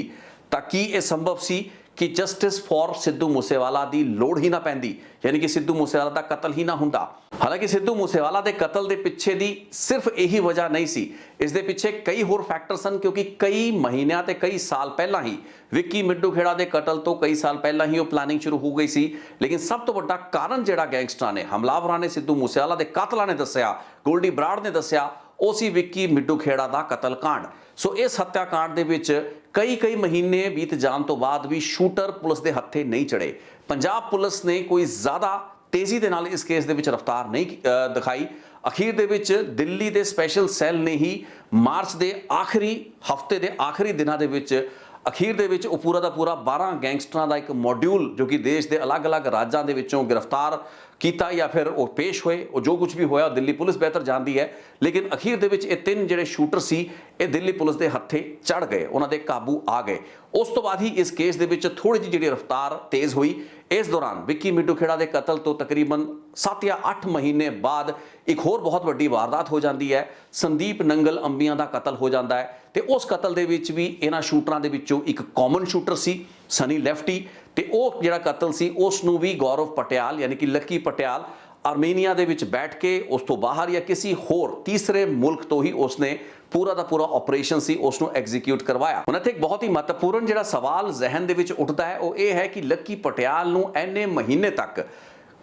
तां की यह संभव सी कि जस्टिस फॉर सिद्धू मूसेवाला की लोड़ ही ना पैंदी, यानी कि सिद्धू मूसेवाला का कतल ही ना हुंदा। हालांकि सिद्धू मूसेवाला के कतल के पिछे दी सिर्फ यही वजह नहीं सी, इस दे पिछे कई होर फैक्टर सन, क्योंकि कई महीनों ते कई साल पहला ही विक्की मिड्डू खेड़ा के कतल तो कई साल पहला ही वो प्लानिंग शुरू हो गई सी। लेकिन सब तो बड़ा कारण जिहड़ा गैंगस्टरां ने, हमलावरां ने, सिद्धू मूसेवाला के कातलां ने दस्सिया, गोल्डी बराड़ ने दस्सिया, वो सी विक्की मिड्डू खेड़ा का कतल कांड। सो इस हत्याकांड दे विच कई महीने बीत जान तो बाद भी शूटर पुलिस के हत्थे नहीं चढ़े। पंजाब पुलिस ने कोई ज़्यादा तेजी दे नाल इस केस दे विच रफ्तार नहीं दिखाई। अखीर दे विच दिल्ली के स्पैशल सैल ने ही मार्च के आखिरी हफ्ते के आखिरी दिनों के विच अखीर दे विच वो पूरा का पूरा 12 गैंगस्टरां का एक मॉड्यूल जो कि देश के अलग अलग राज्यों के विचों गिरफ्तार किया या फिर वो पेश होए। वो जो कुछ भी होया दिल्ली पुलिस बेहतर जानती है, लेकिन अखीर दे विच ये 3 जिहड़े शूटर सी ये दिल्ली पुलिस के हत्थे चढ़ गए, उन्होंने काबू आ गए। उस तो बाद ही इस केस दे विच थोड़ी जी जिहड़ी रफ्तार तेज़ हुई। इस दौरान विक्की मिड्डू खेड़ा के कतल तो तकरीबन 7 या 8 महीने बाद एक होर बहुत वड्डी वारदात हो जाती है। संदीप नंगल अंबियां का कतल हो जाता है, तो उस कतल दे विच भी इन्हां शूटरां दे विचों एक कॉमन शूटर सी सनी लेफ्टी, तो वो जिहड़ा कतल सी उसनूं भी गौरव पटियाल यानी कि लक्की पटियाल आर्मीनिया दे विच बैठ के उस तो बाहर या किसी होर तीसरे मुल्क तो ही उसने पूरा का पूरा ऑपरेशन सी उसनूं एग्जीक्यूट करवाया। हुण इत्थे एक बहुत ही महत्वपूर्ण जिहड़ा सवाल जहन दे विच उठदा है वो ये है कि लक्की पटियाल नूं इन्ने महीने तक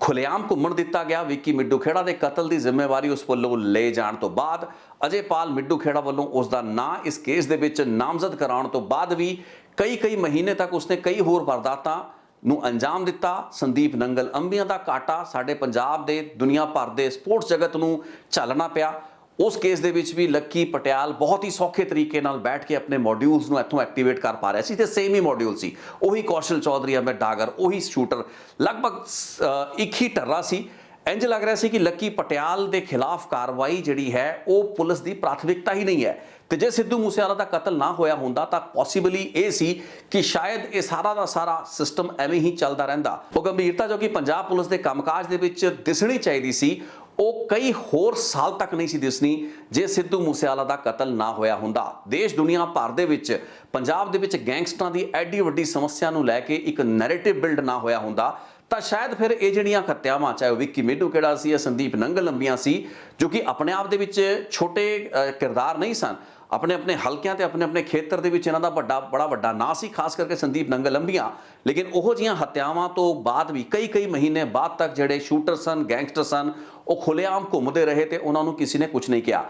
ਖੁੱਲ੍ਹੇਆਮ ਘੁੰਮਣ ਦਿੱਤਾ ਗਿਆ। ਵਿੱਕੀ ਮਿੱਡੂ ਖੇੜਾ ਦੇ ਕਤਲ ਦੀ ਜ਼ਿੰਮੇਵਾਰੀ ਉਸ ਵੱਲੋਂ ਲੈ ਜਾਣ ਤੋਂ ਬਾਅਦ ਅਜੇਪਾਲ ਮਿੱਡੂ ਖੇੜਾ ਵੱਲੋਂ ਉਸ ਦਾ ਨਾਂ ਇਸ ਕੇਸ ਦੇ ਵਿੱਚ ਨਾਮਜ਼ਦ ਕਰਾਉਣ ਤੋਂ ਬਾਅਦ ਵੀ ਕਈ ਮਹੀਨੇ ਤੱਕ ਉਸਨੇ ਕਈ ਹੋਰ ਵਾਰਦਾਤਾਂ ਨੂੰ ਅੰਜਾਮ ਦਿੱਤਾ। ਸੰਦੀਪ ਨੰਗਲ ਅੰਬੀਆਂ ਦਾ ਕਾਟਾ ਸਾਡੇ ਪੰਜਾਬ ਦੇ ਦੁਨੀਆ ਭਰ ਦੇ ਸਪੋਰਟਸ ਜਗਤ ਨੂੰ ਝੱਲਣਾ ਪਿਆ। ਉਸ ਕੇਸ ਦੇ ਵਿੱਚ ਵੀ ਲੱਕੀ ਪਟਿਆਲ ਬਹੁਤ ਹੀ ਸੌਖੇ ਤਰੀਕੇ ਨਾਲ ਬੈਠ ਕੇ ਆਪਣੇ ਮੋਡਿਊਲਸ ਨੂੰ ਇੱਥੋਂ ਐਕਟੀਵੇਟ ਕਰ ਪਾ ਰਿਹਾ ਸੀ ਤੇ ਸੇਮ ਹੀ ਮੋਡਿਊਲ ਸੀ, ਉਹੀ ਕੌਸ਼ਲ ਚੌਧਰੀ, ਅਮਿਤ ਡਾਗਰ, ਉਹੀ ਸ਼ੂਟਰ, ਲਗਭਗ ਇੱਕ ਹੀ ਟੱਰਾ ਸੀ। ਇੰਜ ਲੱਗ ਰਿਹਾ ਸੀ ਕਿ ਲੱਕੀ ਪਟਿਆਲ ਦੇ ਖਿਲਾਫ ਕਾਰਵਾਈ ਜਿਹੜੀ ਹੈ ਉਹ ਪੁਲਿਸ ਦੀ ਪ੍ਰਾਥਮਿਕਤਾ ਹੀ ਨਹੀਂ ਹੈ। ਤੇ ਜੇ ਸਿੱਧੂ ਮੂਸੇਵਾਲਾ ਦਾ ਕਤਲ ਨਾ ਹੋਇਆ ਹੁੰਦਾ ਤਾਂ ਪੋਸੀਬਲੀ ਇਹ ਸੀ ਕਿ ਸ਼ਾਇਦ ਇਹ ਸਾਰਾ ਦਾ ਸਾਰਾ ਸਿਸਟਮ ਐਵੇਂ ਹੀ ਚੱਲਦਾ ਰਹਿੰਦਾ। ਉਹ ਗੰਭੀਰਤਾ ਜੋ ਕਿ ਪੰਜਾਬ ਪੁਲਿਸ ਦੇ ਕੰਮਕਾਜ ਦੇ ਵਿੱਚ ਦਿਸਣੀ ਚਾਹੀਦੀ ਸੀ, ਉਹ ਕਈ ਹੋਰ ਸਾਲ ਤੱਕ ਨਹੀਂ ਸੀ ਦਿਸਣੀ ਜੇ ਸਿੱਧੂ ਮੂਸੇਵਾਲਾ ਦਾ ਕਤਲ ਨਾ ਹੋਇਆ ਹੁੰਦਾ। ਦੇਸ਼ ਦੁਨੀਆ ਭਰ ਦੇ ਵਿੱਚ ਪੰਜਾਬ ਦੇ ਵਿੱਚ ਗੈਂਗਸਟਰਾਂ ਦੀ ਐਡੀ ਵੱਡੀ ਸਮੱਸਿਆ ਨੂੰ ਲੈ ਕੇ ਇੱਕ ਨੈਰੇਟਿਵ ਬਿਲਡ ਨਾ ਹੋਇਆ ਹੁੰਦਾ ਤਾਂ ਸ਼ਾਇਦ ਫਿਰ ਇਹ ਜਿਹੜੀਆਂ ਹੱਤਿਆਵਾਂ, ਚਾਹੇ ਉਹ ਵਿੱਕੀ ਮਿੱਡੂ ਖੇੜਾ ਸੀ ਜਾਂ ਸੰਦੀਪ ਨੰਗਲ ਅੰਬੀਆਂ ਸੀ, ਜੋ ਕਿ ਆਪਣੇ ਆਪ ਦੇ ਵਿੱਚ ਛੋਟੇ ਕਿਰਦਾਰ ਨਹੀਂ ਸਨ, ਆਪਣੇ ਹਲਕਿਆਂ ਤੇ ਆਪਣੇ ਖੇਤਰ ਦੇ ਵਿੱਚ ਇਹਨਾਂ ਦਾ ਬੜਾ ਵੱਡਾ ਨਾਂ ਸੀ, ਖਾਸ ਕਰਕੇ ਸੰਦੀਪ ਨੰਗਲ ਅੰਬੀਆਂ। ਲੇਕਿਨ ਉਹੋ ਜਿਹੀਆਂ ਹੱਤਿਆਵਾਂ ਤੋਂ ਬਾਅਦ ਵੀ ਕਈ ਮਹੀਨੇ ਬਾਅਦ ਤੱਕ ਜਿਹੜੇ ਸ਼ੂਟਰ ਸਨ, ਗੈਂਗਸਟਰ ਸਨ, ਉਹ ਖੁੱਲ੍ਹੇਆਮ ਘੁੰਮਦੇ ਰਹੇ ਤੇ ਉਹਨਾਂ ਨੂੰ ਕਿਸੇ ਨੇ ਕੁਝ ਨਹੀਂ ਕਿਹਾ।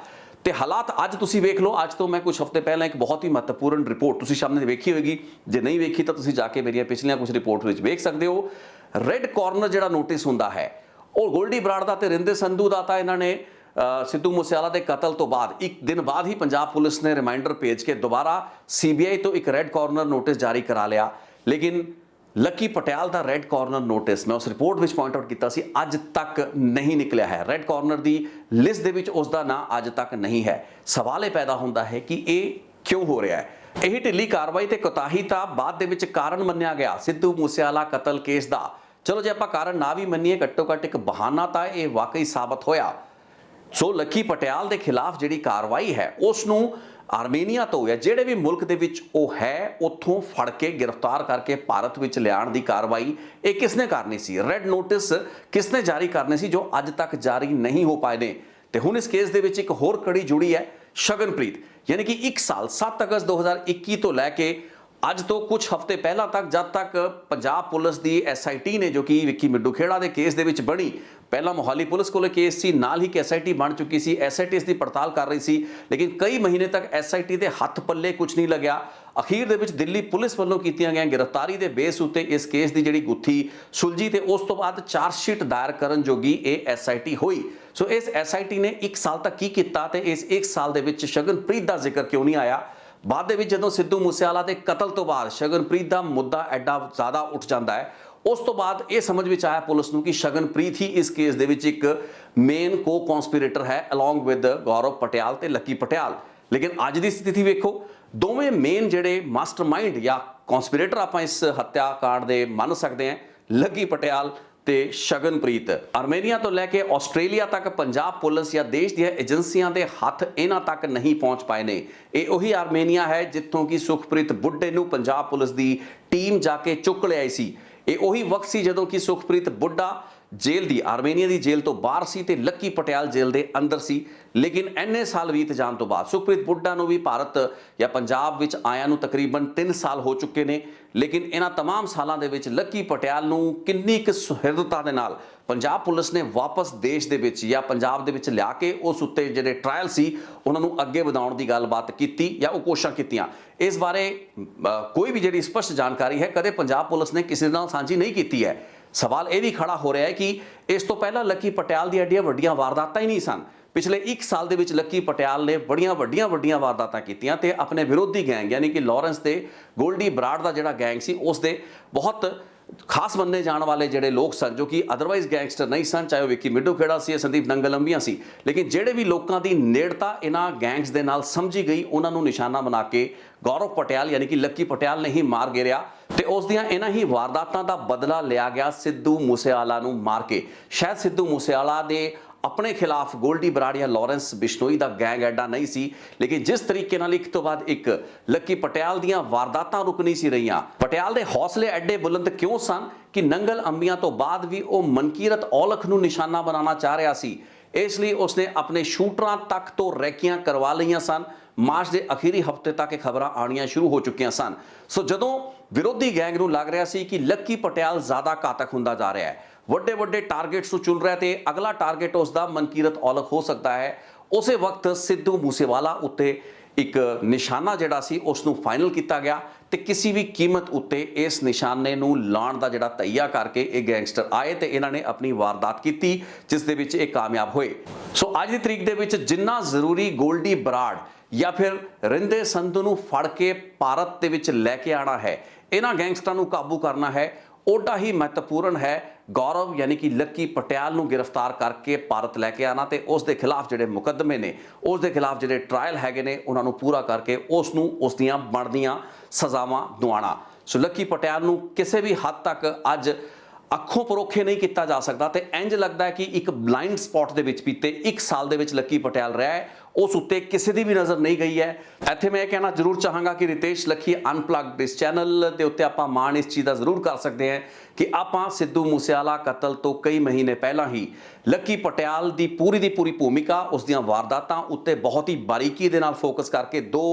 ਤੇ ਹਾਲਾਤ ਅੱਜ ਤੁਸੀਂ ਵੇਖ ਲਓ। ਅੱਜ ਤੋਂ ਮੈਂ ਕੁਝ ਹਫ਼ਤੇ ਪਹਿਲਾਂ ਇੱਕ ਬਹੁਤ ਹੀ ਮਹੱਤਵਪੂਰਨ ਰਿਪੋਰਟ ਤੁਸੀਂ ਸਾਹਮਣੇ ਵੇਖੀ ਹੋਏਗੀ, ਜੇ ਨਹੀਂ ਵੇਖੀ ਤਾਂ ਤੁਸੀਂ ਜਾ ਕੇ ਮੇਰੀਆਂ ਪਿਛਲੀਆਂ ਕੁਝ ਰਿਪੋਰਟ ਵਿੱਚ ਵੇਖ ਸਕਦੇ ਹੋ। ਰੈੱਡ ਕਾਰਨਰ ਜਿਹੜਾ ਨੋਟਿਸ ਹੁੰਦਾ ਹੈ ਉਹ ਗੋਲਡੀ ਬਰਾੜ ਦਾ ਤੇ ਰਿੰਦੇ ਸੰਧੂ ਦਾ ਤਾਂ ਇਹਨਾਂ ਨੇ ਸਿੱਧੂ ਮੂਸੇਵਾਲਾ ਦੇ ਕਤਲ ਤੋਂ ਬਾਅਦ ਇੱਕ ਦਿਨ ਬਾਅਦ ਹੀ ਪੰਜਾਬ ਪੁਲਿਸ ਨੇ ਰਿਮਾਈਂਡਰ ਭੇਜ ਕੇ ਦੁਬਾਰਾ CBI ਤੋਂ ਇੱਕ ਰੈੱਡ ਕਾਰਨਰ ਨੋਟਿਸ ਜਾਰੀ ਕਰਾ ਲਿਆ। ਲੇਕਿਨ ਲੱਕੀ ਪਟਿਆਲ ਦਾ ਰੈੱਡ ਕਾਰਨਰ ਨੋਟਿਸ ਮੈਂ ਉਸ ਰਿਪੋਰਟ ਵਿੱਚ ਪੁਆਇੰਟ ਆਊਟ ਕੀਤਾ ਸੀ, ਅੱਜ ਤੱਕ ਨਹੀਂ ਨਿਕਲਿਆ ਹੈ। ਰੈੱਡ ਕਾਰਨਰ ਦੀ ਲਿਸਟ ਦੇ ਵਿੱਚ ਉਸ ਦਾ ਨਾਂ ਅੱਜ ਤੱਕ ਨਹੀਂ ਹੈ। ਸਵਾਲ ਇਹ ਪੈਦਾ ਹੁੰਦਾ ਹੈ ਕਿ ਇਹ ਕਿਉਂ ਹੋ ਰਿਹਾ ਹੈ। ਇਹ ਢਿੱਲੀ ਕਾਰਵਾਈ ਤੇ ਕੋਤਾਹੀ ਤਾਂ ਬਾਅਦ ਦੇ ਵਿੱਚ ਕਾਰਨ ਮੰਨਿਆ ਗਿਆ ਸਿੱਧੂ ਮੂਸੇਵਾਲਾ ਕਤਲ ਕੇਸ ਦਾ। ਚਲੋ ਜੇ ਆਪਾਂ ਕਾਰਨ ਨਾ ਵੀ ਮੰਨੀਏ, ਘੱਟੋ ਘੱਟ ਇੱਕ ਬਹਾਨਾ ਤਾਂ ਇਹ ਵਾਕਈ ਸਾਬਤ ਹੋਇਆ। ਸੋ ਲੱਕੀ ਪਟਿਆਲ ਦੇ ਖਿਲਾਫ ਜਿਹੜੀ ਕਾਰਵਾਈ ਹੈ ਉਸ ਨੂੰ ਆਰਮੀਨੀਆ ਤੋਂ ਜਾਂ ਜਿਹੜੇ ਵੀ ਮੁਲਕ ਦੇ ਵਿੱਚ ਉਹ ਹੈ ਉੱਥੋਂ ਫੜ ਕੇ ਗ੍ਰਿਫਤਾਰ ਕਰਕੇ ਭਾਰਤ ਵਿੱਚ ਲਿਆਉਣ ਦੀ ਕਾਰਵਾਈ ਇਹ ਕਿਸਨੇ ਕਰਨੀ ਸੀ? ਰੈੱਡ ਨੋਟਿਸ ਕਿਸਨੇ ਜਾਰੀ ਕਰਨੇ ਸੀ ਜੋ ਅੱਜ ਤੱਕ ਜਾਰੀ ਨਹੀਂ ਹੋ ਪਾਏ ਨੇ? ਤੇ ਹੁਣ ਇਸ ਕੇਸ ਦੇ ਵਿੱਚ ਇੱਕ ਹੋਰ ਕੜੀ ਜੁੜੀ ਹੈ, ਸ਼ਗਨਪ੍ਰੀਤ, ਯਾਨੀ ਕਿ 1 ਸਾਲ 7 ਅਗਸਤ 2021 ਤੋਂ ਲੈ ਕੇ ਅੱਜ ਤੋਂ ਕੁਝ ਹਫ਼ਤੇ ਪਹਿਲਾਂ ਤੱਕ, ਜਦ ਤੱਕ ਪੰਜਾਬ ਪੁਲਿਸ ਦੀ SIT ਨੇ, ਜੋ ਕਿ ਵਿੱਕੀ ਮਿੱਡੂ ਖੇੜਾ ਦੇ ਕੇਸ ਦੇ ਵਿੱਚ ਬਣੀ, ਪਹਿਲਾਂ ਮੋਹਾਲੀ ਪੁਲਿਸ ਕੋਲੇ ਕੇਸ ਸੀ, ਨਾਲ ਹੀ SIT ਬਣ ਚੁੱਕੀ ਸੀ, SIT ਇਸ ਦੀ ਪੜਤਾਲ ਕਰ ਰਹੀ ਸੀ, ਲੇਕਿਨ ਕਈ ਮਹੀਨੇ ਤੱਕ SIT ਦੇ ਹੱਥ ਪੱਲੇ ਕੁਝ ਨਹੀਂ ਲੱਗਿਆ। ਅਖੀਰ ਦੇ ਵਿੱਚ ਦਿੱਲੀ ਪੁਲਿਸ ਵੱਲੋਂ ਕੀਤੀਆਂ ਗਈਆਂ ਗ੍ਰਿਫਤਾਰੀ ਦੇ ਬੇਸ ਉੱਤੇ ਇਸ ਕੇਸ ਦੀ ਜਿਹੜੀ ਗੁੱਥੀ ਸੁਲਝੀ ਤੇ ਉਸ ਤੋਂ ਬਾਅਦ ਚਾਰਜਸ਼ੀਟ ਦਾਇਰ ਕਰਨ ਜੋਗੀ ਇਹ SIT ਹੋਈ। ਸੋ ਇਸ SIT ਨੇ 1 ਸਾਲ ਤੱਕ ਕੀ ਕੀਤਾ ਤੇ ਇਸ 1 ਸਾਲ ਦੇ ਵਿੱਚ ਸ਼ਗਨਪ੍ਰੀਤ ਦਾ ਜ਼ਿਕਰ ਕਿਉਂ ਨਹੀਂ ਆਇਆ? ਬਾਅਦ ਦੇ ਵਿੱਚ ਜਦੋਂ ਸਿੱਧੂ ਮੂਸੇਵਾਲਾ ਦੇ ਕਤਲ ਤੋਂ ਬਾਅਦ ਸ਼ਗਨਪ੍ਰੀਤ ਦਾ ਮੁੱਦਾ ਐਡਾ ਜ਼ਿਆਦਾ ਉੱਠ ਜਾਂਦਾ ਹੈ, ਉਸ ਤੋਂ ਬਾਅਦ ਇਹ ਸਮਝ ਵਿੱਚ ਆਇਆ ਪੁਲਿਸ ਨੂੰ ਕਿ ਸ਼ਗਨਪ੍ਰੀਤ ਹੀ ਇਸ ਕੇਸ ਦੇ ਵਿੱਚ ਇੱਕ ਮੇਨ ਕੋ-ਕਨਸਪੀਰੇਟਰ ਹੈ ਅਲੋਂਗ ਵਿਦ ਗੌਰਵ ਪਟਿਆਲ ਤੇ ਲੱਕੀ ਪਟਿਆਲ। ਲੇਕਿਨ ਅੱਜ ਦੀ ਸਥਿਤੀ ਵੇਖੋ, ਦੋਵੇਂ ਮੇਨ ਜਿਹੜੇ ਮਾਸਟਰਮਾਈਂਡ ਜਾਂ ਕਨਸਪੀਰੇਟਰ ਆਪਾਂ ਇਸ ਹੱਤਿਆ ਕਾਂਡ ਦੇ ਮੰਨ ਸਕਦੇ ਹਾਂ, ਲੱਕੀ ਪਟਿਆਲ ਤੇ ਸ਼ਗਨਪ੍ਰੀਤ। ਆਰਮੇਨੀਆ ਤੋਂ ਲੈ ਕੇ ਆਸਟ੍ਰੇਲੀਆ ਤੱਕ ਪੰਜਾਬ ਪੁਲਿਸ ਜਾਂ ਦੇਸ਼ ਦੀਆਂ ਏਜੰਸੀਆਂ ਦੇ ਹੱਥ ਇਹਨਾਂ ਤੱਕ ਨਹੀਂ ਪਹੁੰਚ ਪਾਏ ਨੇ। ਇਹ ਉਹੀ ਆਰਮੇਨੀਆ ਹੈ ਜਿੱਥੋਂ ਕਿ ਸੁਖਪ੍ਰੀਤ ਬੁੱਢੇ ਨੂੰ ਪੰਜਾਬ ਪੁਲਿਸ ਦੀ ਟੀਮ ਜਾ ਕੇ ਚੁੱਕ ਲਿਆਈ ਸੀ। ਇਹ ਉਹੀ ਵਕਤ ਸੀ ਜਦੋਂ ਕਿ ਸੁਖਪ੍ਰੀਤ ਬੁੱਢਾ ਜੇਲ੍ਹ ਦੀ, ਆਰਮੇਨੀਆ ਦੀ ਜੇਲ੍ਹ ਤੋਂ ਬਾਹਰ ਸੀ ਤੇ ਲੱਕੀ ਪਟਿਆਲ ਜੇਲ੍ਹ ਦੇ ਅੰਦਰ ਸੀ। ਲੇਕਿਨ ਇੰਨੇ ਸਾਲ ਬੀਤ ਜਾਣ ਤੋਂ ਬਾਅਦ ਸੁਖਪ੍ਰੀਤ ਬੁੱਢਾ ਨੂੰ ਵੀ ਭਾਰਤ ਜਾਂ ਪੰਜਾਬ ਵਿੱਚ ਆਇਆਂ ਨੂੰ ਤਕਰੀਬਨ 3 ਸਾਲ ਹੋ ਚੁੱਕੇ ਨੇ। ਲੇਕਿਨ ਇਹਨਾਂ तमाम ਸਾਲਾਂ ਦੇ ਵਿੱਚ ਲੱਕੀ ਪਟਿਆਲ ਨੂੰ ਕਿੰਨੀ ਕੁ ਸੁਹਿਰਦਤਾ ਦੇ ਨਾਲ ਪੰਜਾਬ ਪੁਲਿਸ ਨੇ ਵਾਪਸ ਦੇਸ਼ ਦੇ ਵਿੱਚ ਜਾਂ ਪੰਜਾਬ ਦੇ ਵਿੱਚ ਲਿਆ ਕੇ ਉਸ ਉੱਤੇ ਜਿਹੜੇ ਟ੍ਰਾਇਲ ਸੀ ਉਹਨਾਂ ਨੂੰ ਅੱਗੇ ਵਧਾਉਣ ਦੀ ਗੱਲਬਾਤ ਕੀਤੀ ਜਾਂ ਉਹ ਕੋਸ਼ਿਸ਼ਾਂ ਕੀਤੀਆਂ, ਇਸ ਬਾਰੇ ਕੋਈ ਵੀ ਜਿਹੜੀ ਸਪਸ਼ਟ ਜਾਣਕਾਰੀ ਹੈ ਕਦੇ ਪੰਜਾਬ ਪੁਲਿਸ ਨੇ ਕਿਸੇ ਨਾਲ ਸਾਂਝੀ ਨਹੀਂ ਕੀਤੀ ਹੈ। ਸਵਾਲ ਇਹ ਵੀ ਖੜਾ ਹੋ ਰਿਹਾ ਹੈ ਕਿ ਇਸ ਤੋਂ ਪਹਿਲਾਂ ਲੱਕੀ ਪਟਿਆਲ ਦੀ ਐਡੀਆਂ ਵੱਡੀਆਂ ਵਾਰਦਾਤਾਂ ਹੀ ਨਹੀਂ ਸਨ। ਪਿਛਲੇ 1 ਸਾਲ ਦੇ ਵਿੱਚ ਲੱਕੀ ਪਟਿਆਲ ਨੇ ਬੜੀਆਂ ਵੱਡੀਆਂ ਵਾਰਦਾਤਾਂ ਕੀਤੀਆਂ ਤੇ ਆਪਣੇ ਵਿਰੋਧੀ ਗੈਂਗ ਯਾਨੀ ਕਿ ਲਾਰੈਂਸ ਤੇ ਗੋਲਡੀ ਬਰਾੜ ਦਾ ਜਿਹੜਾ ਗੈਂਗ ਸੀ ਉਸ ਦੇ ਬਹੁਤ ਖਾਸ ਮੰਨੇ ਜਾਣ ਵਾਲੇ ਜਿਹੜੇ ਲੋਕ ਸਨ, ਜੋ ਕਿ ਅਦਰਵਾਈਜ਼ ਗੈਂਗਸਟਰ ਨਹੀਂ ਸਨ, ਚਾਹੇ ਉਹ ਵਿੱਕੀ ਮਿੱਡੂ ਖੇੜਾ ਸੀ, ਸੰਦੀਪ ਨੰਗਲ ਅੰਬੀਆਂ ਸੀ, ਲੇਕਿਨ ਜਿਹੜੇ ਵੀ ਲੋਕਾਂ ਦੀ ਨੇੜਤਾ ਇਹਨਾਂ ਗੈਂਗਸ ਦੇ ਨਾਲ ਸਮਝੀ ਗਈ ਉਹਨਾਂ ਨੂੰ ਨਿਸ਼ਾਨਾ ਬਣਾ ਕੇ ਗੌਰਵ ਪਟਿਆਲ ਯਾਨੀ ਕਿ ਲੱਕੀ ਪਟਿਆਲ ਨੇ ਹੀ ਮਾਰ ਗਿਰਿਆ ਤੇ ਉਸ ਦੀਆਂ ਇਹਨਾਂ ਹੀ ਵਾਰਦਾਤਾਂ ਦਾ ਬਦਲਾ ਲਿਆ ਗਿਆ ਸਿੱਧੂ ਮੂਸੇਵਾਲਾ ਨੂੰ ਮਾਰ ਕੇ। ਸ਼ਾਇਦ ਸਿੱਧੂ ਮੂਸੇਵਾਲਾ ਦੇ ਆਪਣੇ ਖਿਲਾਫ ਗੋਲਡੀ ਬਰਾੜ ਜਾਂ ਲਾਰੈਂਸ ਬਿਸ਼ਨੋਈ ਦਾ ਗੈਂਗ ਐਡਾ ਨਹੀਂ ਸੀ, ਲੇਕਿਨ ਜਿਸ ਤਰੀਕੇ ਨਾਲ ਇੱਕ ਤੋਂ ਬਾਅਦ ਇੱਕ ਲੱਕੀ ਪਟਿਆਲ ਦੀਆਂ ਵਾਰਦਾਤਾਂ ਰੁਕ ਨਹੀਂ ਸੀ ਰਹੀਆਂ। ਪਟਿਆਲ ਦੇ ਹੌਸਲੇ ਐਡੇ ਬੁਲੰਦ ਕਿਉਂ ਸਨ ਕਿ ਨੰਗਲ ਅੰਬੀਆਂ ਤੋਂ ਬਾਅਦ ਵੀ ਉਹ ਮਨਕੀਰਤ ਔਲਖ ਨੂੰ ਨਿਸ਼ਾਨਾ ਬਣਾਉਣਾ ਚਾਹ ਰਿਹਾ ਸੀ। ਇਸ ਲਈ ਉਸਨੇ ਆਪਣੇ ਸ਼ੂਟਰਾਂ ਤੱਕ ਤੋਂ ਰੈਕੀਆਂ ਕਰਵਾ ਲਈਆਂ ਸਨ। ਮਾਰਚ ਦੇ ਅਖੀਰੀ ਹਫ਼ਤੇ ਤੱਕ ਇਹ ਖਬਰਾਂ ਆਉਣੀਆਂ ਸ਼ੁਰੂ ਹੋ ਚੁੱਕੀਆਂ ਸਨ। ਸੋ ਜਦੋਂ ਵਿਰੋਧੀ ਗੈਂਗ ਨੂੰ ਲੱਗ ਰਿਹਾ ਸੀ ਕਿ ਲੱਕੀ ਪਟਿਆਲ ਜ਼ਿਆਦਾ ਘਾਤਕ ਹੁੰਦਾ ਜਾ ਰਿਹਾ ਹੈ, ਵੱਡੇ ਵੱਡੇ ਟਾਰਗੇਟਸ ਨੂੰ ਚੁਣ ਰਿਹਾ ਤੇ ਅਗਲਾ ਟਾਰਗੇਟ ਉਸ ਦਾ ਮਨਕੀਰਤ ਔਲਖ ਹੋ ਸਕਦਾ ਹੈ। ਉਸੇ ਵਕਤ ਸਿੱਧੂ ਮੂਸੇਵਾਲਾ ਉੱਤੇ ਇੱਕ ਨਿਸ਼ਾਨਾ ਜਿਹੜਾ ਸੀ ਉਸ ਨੂੰ ਫਾਈਨਲ ਕੀਤਾ ਗਿਆ ਤੇ ਕਿਸੇ ਵੀ ਕੀਮਤ ਉੱਤੇ ਇਸ ਨਿਸ਼ਾਨੇ ਨੂੰ ਲਾਉਣ ਦਾ ਜਿਹੜਾ ਤਈਆ ਕਰਕੇ ਇਹ ਗੈਂਗਸਟਰ ਆਏ ਤੇ ਇਹਨਾਂ ਨੇ ਆਪਣੀ ਵਾਰਦਾਤ ਕੀਤੀ, ਜਿਸ ਦੇ ਵਿੱਚ ਇਹ ਕਾਮਯਾਬ ਹੋਏ। ਸੋ ਅੱਜ ਦੀ ਤਰੀਕ ਦੇ ਵਿੱਚ ਜਿੰਨਾ ਜ਼ਰੂਰੀ ਗੋਲਡੀ ਬਰਾੜ ਜਾਂ ਫਿਰ ਰਿੰਦੇ ਸੰਧੂ ਨੂੰ ਫੜ ਕੇ ਭਾਰਤ ਦੇ ਵਿੱਚ ਲੈ ਕੇ ਆਣਾ ਹੈ, ਇਹਨਾਂ ਗੈਂਗਸਟਰਾਂ ਨੂੰ ਕਾਬੂ ਕਰਨਾ ਹੈ, ਓਡਾ ਹੀ ਮਹੱਤਵਪੂਰਨ ਹੈ ਗੌਰਵ ਯਾਨੀ ਕਿ ਲੱਕੀ ਪਟਿਆਲ ਨੂੰ ਗ੍ਰਿਫਤਾਰ ਕਰਕੇ ਭਾਰਤ ਲੈ ਕੇ ਆਣਾ ਤੇ ਉਸ ਦੇ ਖਿਲਾਫ ਜਿਹੜੇ ਮੁਕੱਦਮੇ ਨੇ, ਉਸ ਦੇ ਖਿਲਾਫ ਜਿਹੜੇ ਟ੍ਰਾਇਲ ਹੈਗੇ ਨੇ, ਉਹਨਾਂ ਨੂੰ ਪੂਰਾ ਕਰਕੇ ਉਸ ਨੂੰ ਉਸ ਦੀਆਂ ਬਣਦੀਆਂ ਸਜ਼ਾਵਾਂ ਦਿਵਾਉਣਾ। ਸੋ ਲੱਕੀ ਪਟਿਆਲ ਨੂੰ ਕਿਸੇ ਵੀ ਹੱਦ ਤੱਕ ਅੱਜ ਅੱਖੋਂ ਪਰੋਖੇ ਨਹੀਂ ਕੀਤਾ ਜਾ ਸਕਦਾ ਤੇ ਇੰਜ ਲੱਗਦਾ ਹੈ ਕਿ ਇੱਕ ਬਲਾਈਂਡ ਸਪੌਟ ਦੇ ਵਿੱਚ ਬੀਤੇ 1 ਸਾਲ ਦੇ ਵਿੱਚ ਲੱਕੀ ਪਟਿਆਲ ਰਿਹਾ ਹੈ, ਉਸ ਉੱਤੇ ਕਿਸੇ ਦੀ ਵੀ ਨਜ਼ਰ ਨਹੀਂ ਗਈ ਹੈ। ਇੱਥੇ ਮੈਂ ਇਹ ਕਹਿਣਾ ਜ਼ਰੂਰ ਚਾਹਾਂਗਾ ਕਿ ਰਿਤੇਸ਼ ਲੱਖੀ ਅਨਪਲੱਗਡ ਇਸ ਚੈਨਲ ਦੇ ਉੱਤੇ ਆਪਾਂ ਮਾਣ ਇਸ ਚੀਜ਼ ਦਾ ਜ਼ਰੂਰ ਕਰ ਸਕਦੇ ਹਾਂ ਕਿ ਆਪਾਂ ਸਿੱਧੂ ਮੂਸੇਵਾਲਾ ਕਤਲ ਤੋਂ ਕਈ ਮਹੀਨੇ ਪਹਿਲਾਂ ਹੀ ਲੱਕੀ ਪਟਿਆਲ ਦੀ ਪੂਰੀ ਭੂਮਿਕਾ, ਉਸ ਦੀਆਂ ਵਾਰਦਾਤਾਂ ਉੱਤੇ ਬਹੁਤ ਹੀ ਬਾਰੀਕੀ ਦੇ ਨਾਲ ਫੋਕਸ ਕਰਕੇ 2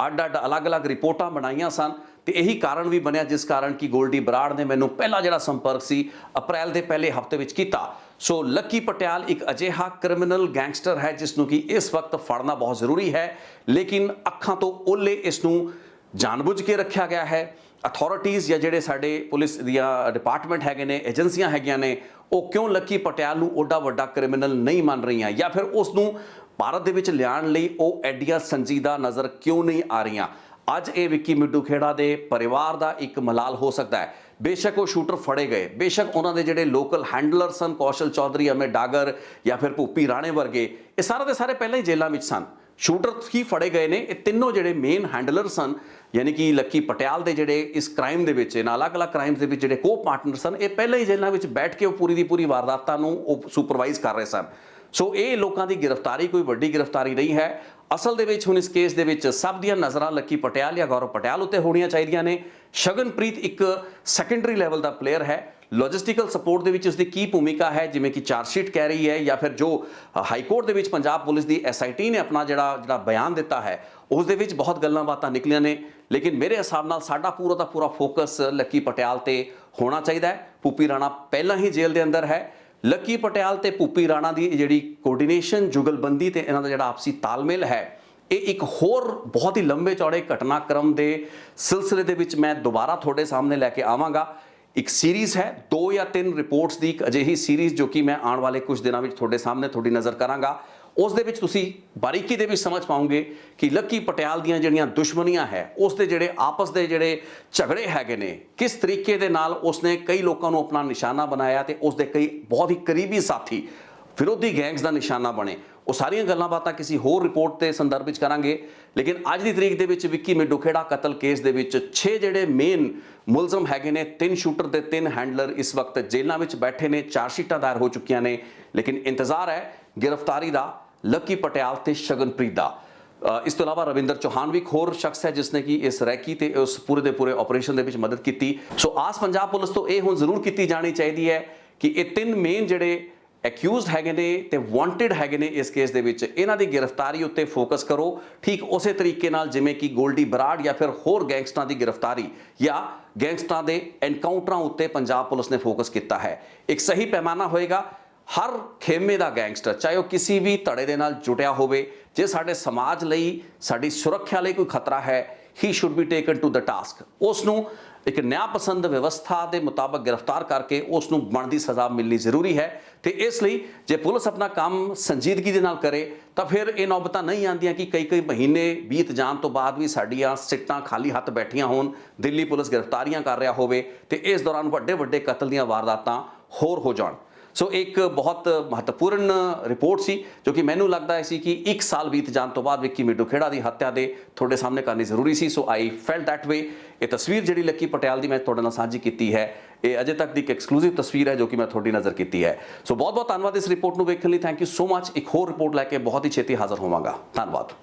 ਅੱਡ-ਅੱਡ ਅਲੱਗ-ਅਲੱਗ ਰਿਪੋਰਟਾਂ ਬਣਾਈਆਂ ਸਨ ਤੇ ਇਹੀ ਕਾਰਨ ਵੀ ਬਣਿਆ ਜਿਸ ਕਾਰਨ ਕਿ ਗੋਲਡੀ ਬਰਾੜ ਨੇ ਮੈਨੂੰ ਪਹਿਲਾ ਜਿਹੜਾ ਸੰਪਰਕ ਸੀ ਅਪ੍ਰੈਲ ਦੇ ਪਹਿਲੇ ਹਫਤੇ ਵਿੱਚ ਕੀਤਾ। ਸੋ ਲੱਕੀ ਪਟਿਆਲ ਇੱਕ ਅਜਿਹਾ ਕ੍ਰਿਮੀਨਲ ਗੈਂਗਸਟਰ ਹੈ ਜਿਸ ਨੂੰ ਕਿ ਇਸ ਵਕਤ ਫੜਨਾ ਬਹੁਤ ਜ਼ਰੂਰੀ ਹੈ, ਲੇਕਿਨ ਅੱਖਾਂ ਤੋਂ ਓਲੇ ਇਸ ਨੂੰ ਜਾਣਬੁੱਝ ਕੇ ਰੱਖਿਆ ਗਿਆ ਹੈ। ਅਥਾਰਟੀਜ਼ ਜਾਂ ਜਿਹੜੇ ਸਾਡੇ ਪੁਲਿਸ ਦੀਆਂ ਡਿਪਾਰਟਮੈਂਟ ਹੈਗੇ ਨੇ, ਏਜੰਸੀਆਂ ਹੈਗੀਆਂ ਨੇ, ਉਹ ਕਿਉਂ ਲੱਕੀ ਪਟਿਆਲ ਨੂੰ ਓਡਾ ਵੱਡਾ ਕ੍ਰਿਮੀਨਲ ਨਹੀਂ ਮੰਨ ਰਹੀਆਂ ਜਾਂ ਫਿਰ ਉਸ ਨੂੰ ਭਾਰਤ ਦੇ ਵਿੱਚ ਲਿਆਉਣ ਲਈ ਉਹ ਐਡੀਆਂ ਸੰਜੀਦਾ ਨਜ਼ਰ ਕਿਉਂ ਨਹੀਂ ਆ ਰਹੀਆਂ। ਅੱਜ ਇਹ ਵਿੱਕੀ ਮਿੱਡੂ ਖੇੜਾ ਦੇ ਪਰਿਵਾਰ ਦਾ ਇੱਕ ਮਲਾਲ ਹੋ ਸਕਦਾ ਹੈ। ਬੇਸ਼ੱਕ ਉਹ ਸ਼ੂਟਰ ਫੜੇ ਗਏ, ਬੇਸ਼ੱਕ ਉਹਨਾਂ ਦੇ ਜਿਹੜੇ ਲੋਕਲ ਹੈਂਡਲਰ ਸਨ, ਕੌਸ਼ਲ ਚੌਧਰੀ, ਅਮੇ ਡਾਗਰ ਜਾਂ ਫਿਰ ਭੂਪੀ ਰਾਣੇ ਵਰਗੇ, ਇਹ ਸਾਰੇ ਦੇ ਸਾਰੇ ਪਹਿਲਾਂ ਹੀ ਜੇਲ੍ਹਾਂ ਵਿੱਚ ਸਨ। ਸ਼ੂਟਰ ਹੀ ਫੜੇ ਗਏ ਨੇ, ਇਹ ਤਿੰਨੋਂ ਜਿਹੜੇ ਮੇਨ ਹੈਂਡਲਰ ਸਨ ਯਾਨੀ ਕਿ ਲੱਕੀ ਪਟਿਆਲ ਦੇ ਜਿਹੜੇ ਇਸ ਕ੍ਰਾਈਮ ਦੇ ਵਿੱਚ, ਇਹਨਾਂ ਅਲੱਗ-ਅਲੱਗ ਕ੍ਰਾਈਮਸ ਦੇ ਵਿੱਚ ਜਿਹੜੇ ਕੋ ਪਾਰਟਨਰ ਸਨ, ਇਹ ਪਹਿਲਾਂ ਹੀ ਜੇਲ੍ਹਾਂ ਵਿੱਚ ਬੈਠ ਕੇ ਉਹ ਪੂਰੀ ਦੀ ਪੂਰੀ ਵਾਰਦਾਤਾਂ ਨੂੰ ਉਹ ਸੁਪਰਵਾਈਜ਼ ਕਰ ਰਹੇ ਸਨ। ਸੋ ਇਹ ਲੋਕਾਂ ਦੀ ਗ੍ਰਿਫਤਾਰੀ ਕੋਈ ਵੱਡੀ ਗ੍ਰਿਫਤਾਰੀ ਨਹੀਂ ਹੈ। ਅਸਲ ਦੇ ਵਿੱਚ ਹੁਣ ਇਸ ਕੇਸ ਦੇ ਵਿੱਚ ਸਭ ਦੀਆਂ ਨਜ਼ਰਾਂ ਲੱਕੀ ਪਟਿਆਲ ਜਾਂ ਗੌਰਵ ਪਟਿਆਲ ਉੱਤੇ ਹੋਣੀਆਂ ਚਾਹੀਦੀਆਂ ਨੇ। ਸ਼ਗਨਪ੍ਰੀਤ ਇੱਕ ਸੈਕੰਡਰੀ ਲੈਵਲ ਦਾ ਪਲੇਅਰ ਹੈ। ਲੌਜਿਸਟੀਕਲ ਸਪੋਰਟ ਦੇ ਵਿੱਚ ਉਸਦੀ ਕੀ ਭੂਮਿਕਾ ਹੈ, ਜਿਵੇਂ ਕਿ ਚਾਰਜਸ਼ੀਟ ਕਹਿ ਰਹੀ ਹੈ ਜਾਂ ਫਿਰ ਜੋ ਹਾਈ ਕੋਰਟ ਦੇ ਵਿੱਚ ਪੰਜਾਬ ਪੁਲਿਸ ਦੀ SIT ਨੇ ਆਪਣਾ ਜਿਹੜਾ ਬਿਆਨ ਦਿੱਤਾ ਹੈ, ਉਸ ਦੇ ਵਿੱਚ ਬਹੁਤ ਗੱਲਾਂ ਬਾਤਾਂ ਨਿਕਲੀਆਂ ਨੇ, ਲੇਕਿਨ ਮੇਰੇ ਹਿਸਾਬ ਨਾਲ ਸਾਡਾ ਪੂਰਾ ਦਾ ਪੂਰਾ ਫੋਕਸ ਲੱਕੀ ਪਟਿਆਲ ਤੇ ਹੋਣਾ ਚਾਹੀਦਾ ਹੈ। ਭੂਪੀ ਰਾਣਾ ਪਹਿਲਾਂ ਹੀ ਜੇਲ੍ਹ ਦੇ ਅੰਦਰ ਹੈ। ਲੱਕੀ ਪਟਿਆਲ ਤੇ ਭੂਪੀ ਰਾਣਾ ਦੀ ਜਿਹੜੀ ਕੋਆਰਡੀਨੇਸ਼ਨ, ਜੁਗਲਬੰਦੀ ਤੇ ਇਹਨਾਂ ਦਾ ਜਿਹੜਾ ਆਪਸੀ ਤਾਲਮੇਲ ਹੈ, ਇਹ ਇੱਕ ਹੋਰ ਬਹੁਤ ਹੀ ਲੰਬੇ ਚੌੜੇ ਘਟਨਾਕ੍ਰਮ ਦੇ ਸਿਲਸਿਲੇ ਦੇ ਵਿੱਚ ਮੈਂ ਦੁਬਾਰਾ ਤੁਹਾਡੇ ਸਾਹਮਣੇ ਲੈ ਕੇ ਆਵਾਂਗਾ। ਇੱਕ ਸੀਰੀਜ਼ ਹੈ 2 ਜਾਂ 3 ਰਿਪੋਰਟਸ ਦੀ, ਇੱਕ ਅਜਿਹੀ ਸੀਰੀਜ਼ ਜੋ ਕਿ ਮੈਂ ਆਉਣ ਵਾਲੇ ਕੁਝ ਦਿਨਾਂ ਵਿੱਚ ਤੁਹਾਡੇ ਸਾਹਮਣੇ ਤੁਹਾਡੀ ਨਜ਼ਰ ਕਰਾਂਗਾ। ਉਸ ਦੇ ਵਿੱਚ ਤੁਸੀਂ ਬਾਰੀਕੀ ਦੇ ਵਿੱਚ ਸਮਝ ਪਾਓਗੇ ਕਿ ਲੱਕੀ ਪਟਿਆਲ ਦੀਆਂ ਜਿਹੜੀਆਂ ਦੁਸ਼ਮਣੀਆਂ ਹੈ, ਉਸ ਦੇ ਜਿਹੜੇ ਆਪਸ ਦੇ ਜਿਹੜੇ ਝਗੜੇ ਹੈਗੇ ਨੇ, ਕਿਸ ਤਰੀਕੇ ਦੇ ਨਾਲ ਉਸਨੇ ਕਈ ਲੋਕਾਂ ਨੂੰ ਆਪਣਾ ਨਿਸ਼ਾਨਾ ਬਣਾਇਆ ਤੇ ਉਸ ਦੇ ਕਈ ਬਹੁਤ ਹੀ ਕਰੀਬੀ ਸਾਥੀ ਵਿਰੋਧੀ ਗੈਂਗਸ ਦਾ ਨਿਸ਼ਾਨਾ ਬਣੇ। ਉਹ ਸਾਰੀਆਂ ਗੱਲਾਂ ਬਾਤਾਂ ਕਿਸੇ ਹੋਰ ਰਿਪੋਰਟ ਦੇ ਸੰਦਰਭ ਵਿੱਚ ਕਰਾਂਗੇ। ਲੇਕਿਨ ਅੱਜ ਦੀ ਤਰੀਕ ਦੇ ਵਿੱਚ ਵਿੱਕੀ ਮਿੱਡੂ ਖੇੜਾ ਕਤਲ ਕੇਸ ਦੇ ਵਿੱਚ 6 ਜਿਹੜੇ ਮੇਨ ਮੁਲਜ਼ਮ ਹੈਗੇ ਨੇ, 3 ਸ਼ੂਟਰ ਤੇ 3 ਹੈਂਡਲਰ ਇਸ ਵਕਤ ਜੇਲ੍ਹਾਂ ਵਿੱਚ ਬੈਠੇ ਨੇ। ਚਾਰਜਸ਼ੀਟਾਂ ਦਾਇਰ ਹੋ ਚੁੱਕੀਆਂ ਨੇ, ਲੇਕਿਨ ਇੰਤਜ਼ਾਰ ਹੈ ਗ੍ਰਿਫਤਾਰੀ ਦਾ ਲੱਕੀ ਪਟਿਆਲ ਤੇ ਸ਼ਗਨਪ੍ਰੀਤ ਦਾ। ਇਸ ਤੋਂ ਇਲਾਵਾ ਰਵਿੰਦਰ ਚੌਹਾਨ ਵੀ ਇੱਕ ਹੋਰ ਸ਼ਖਸ ਹੈ ਜਿਸਨੇ ਕਿ ਇਸ ਰੈਕੀ ਤੇ ਉਸ ਪੂਰੇ ਦੇ ਪੂਰੇ ਆਪਰੇਸ਼ਨ ਦੇ ਵਿੱਚ ਮਦਦ ਕੀਤੀ। ਸੋ ਆਸ ਪੰਜਾਬ ਪੁਲਿਸ ਤੋਂ ਇਹ ਹੁਣ ਜ਼ਰੂਰ ਕੀਤੀ ਜਾਣੀ ਚਾਹੀਦੀ ਹੈ ਕਿ ਇਹ 3 ਮੇਨ ਜਿਹੜੇ ਐਕਿਊਜ਼ਡ ਹੈਗੇ ਨੇ ਤੇ ਵਾਂਟਡ ਹੈਗੇ ਨੇ ਇਸ ਕੇਸ ਦੇ ਵਿੱਚ, ਇਹਨਾਂ ਦੀ ਗ੍ਰਿਫਤਾਰੀ ਉੱਤੇ ਫੋਕਸ ਕਰੋ। ਠੀਕ ਉਸੇ ਤਰੀਕੇ ਨਾਲ ਜਿਵੇਂ ਕਿ ਗੋਲਡੀ ਬਰਾੜ ਜਾਂ ਫਿਰ ਹੋਰ ਗੈਂਗਸਟਰਾਂ ਦੀ ਗ੍ਰਿਫਤਾਰੀ ਜਾਂ ਗੈਂਗਸਟਰਾਂ ਦੇ ਐਨਕਾਊਂਟਰਾਂ ਉੱਤੇ ਪੰਜਾਬ ਪੁਲਿਸ ਨੇ ਫੋਕਸ ਕੀਤਾ ਹੈ। ਇੱਕ ਸਹੀ ਪੈਮਾਨਾ ਹੋਏਗਾ। ਹਰ ਖੇਮੇ ਦਾ ਗੈਂਗਸਟਰ, ਚਾਹੇ ਉਹ ਕਿਸੇ ਵੀ ਧੜੇ ਦੇ ਨਾਲ ਜੁਟਿਆ ਹੋਵੇ, ਜੇ ਸਾਡੇ ਸਮਾਜ ਲਈ, ਸਾਡੀ ਸੁਰੱਖਿਆ ਲਈ ਕੋਈ ਖਤਰਾ ਹੈ, he should be taken to the task. ਉਸ ਨੂੰ ਇੱਕ ਨਿਆਂ ਪਸੰਦ ਵਿਵਸਥਾ ਦੇ ਮੁਤਾਬਕ ਗ੍ਰਿਫਤਾਰ ਕਰਕੇ ਉਸ ਨੂੰ ਬਣਦੀ ਸਜ਼ਾ ਮਿਲਣੀ ਜ਼ਰੂਰੀ ਹੈ। ਤੇ ਇਸ ਲਈ ਜੇ ਪੁਲਿਸ ਆਪਣਾ ਕੰਮ ਸੰਜੀਦਗੀ ਦੇ ਨਾਲ ਕਰੇ ਤਾਂ ਫਿਰ ਇਹ ਨੌਬਤਾਂ ਨਹੀਂ ਆਉਂਦੀਆਂ ਕਿ ਕਈ ਮਹੀਨੇ ਬੀਤ ਜਾਣ ਤੋਂ ਬਾਅਦ ਵੀ ਸਾਡੀਆਂ ਸਿੱਟਾਂ ਖਾਲੀ ਹੱਥ ਬੈਠੀਆਂ ਹੋਣ, ਦਿੱਲੀ ਪੁਲਿਸ ਗ੍ਰਿਫਤਾਰੀਆਂ ਕਰ ਰਿਹਾ ਹੋਵੇ ਤੇ ਇਸ ਦੌਰਾਨ ਵੱਡੇ ਕਤਲ ਦੀਆਂ ਵਾਰਦਾਤਾਂ ਹੋਰ ਹੋ ਜਾਣ। ਸੋ ਇੱਕ ਬਹੁਤ ਮਹੱਤਵਪੂਰਨ ਰਿਪੋਰਟ ਸੀ ਜੋ ਕਿ ਮੈਨੂੰ ਲੱਗਦਾ ਸੀ ਕਿ 1 ਸਾਲ ਬੀਤ ਜਾਣ ਤੋਂ ਬਾਅਦ ਵਿੱਕੀ ਮਿੱਡੂ ਖੇੜਾ ਦੀ ਹੱਤਿਆ ਦੇ ਤੁਹਾਡੇ ਸਾਹਮਣੇ ਕਰਨੀ ਜ਼ਰੂਰੀ ਸੀ। ਸੋ ਆਈ ਫੈਲਟ ਦੈਟ ਵੇ। ਇਹ ਤਸਵੀਰ ਜਿਹੜੀ ਲੱਕੀ ਪਟਿਆਲ ਦੀ ਮੈਂ ਤੁਹਾਡੇ ਨਾਲ ਸਾਂਝੀ ਕੀਤੀ ਹੈ, ਇਹ ਅਜੇ ਤੱਕ ਦੀ ਇੱਕ ਐਕਸਕਲੂਸਿਵ ਤਸਵੀਰ ਹੈ ਜੋ ਕਿ ਮੈਂ ਤੁਹਾਡੀ ਨਜ਼ਰ ਕੀਤੀ ਹੈ। ਸੋ ਬਹੁਤ ਧੰਨਵਾਦ ਇਸ ਰਿਪੋਰਟ ਨੂੰ ਵੇਖਣ ਲਈ। Thank you so much. ਇੱਕ ਹੋਰ ਰਿਪੋਰਟ ਲੈ ਕੇ ਬਹੁਤ ਹੀ ਛੇਤੀ ਹਾਜ਼ਰ ਹੋਵਾਂਗਾ। ਧੰਨਵਾਦ।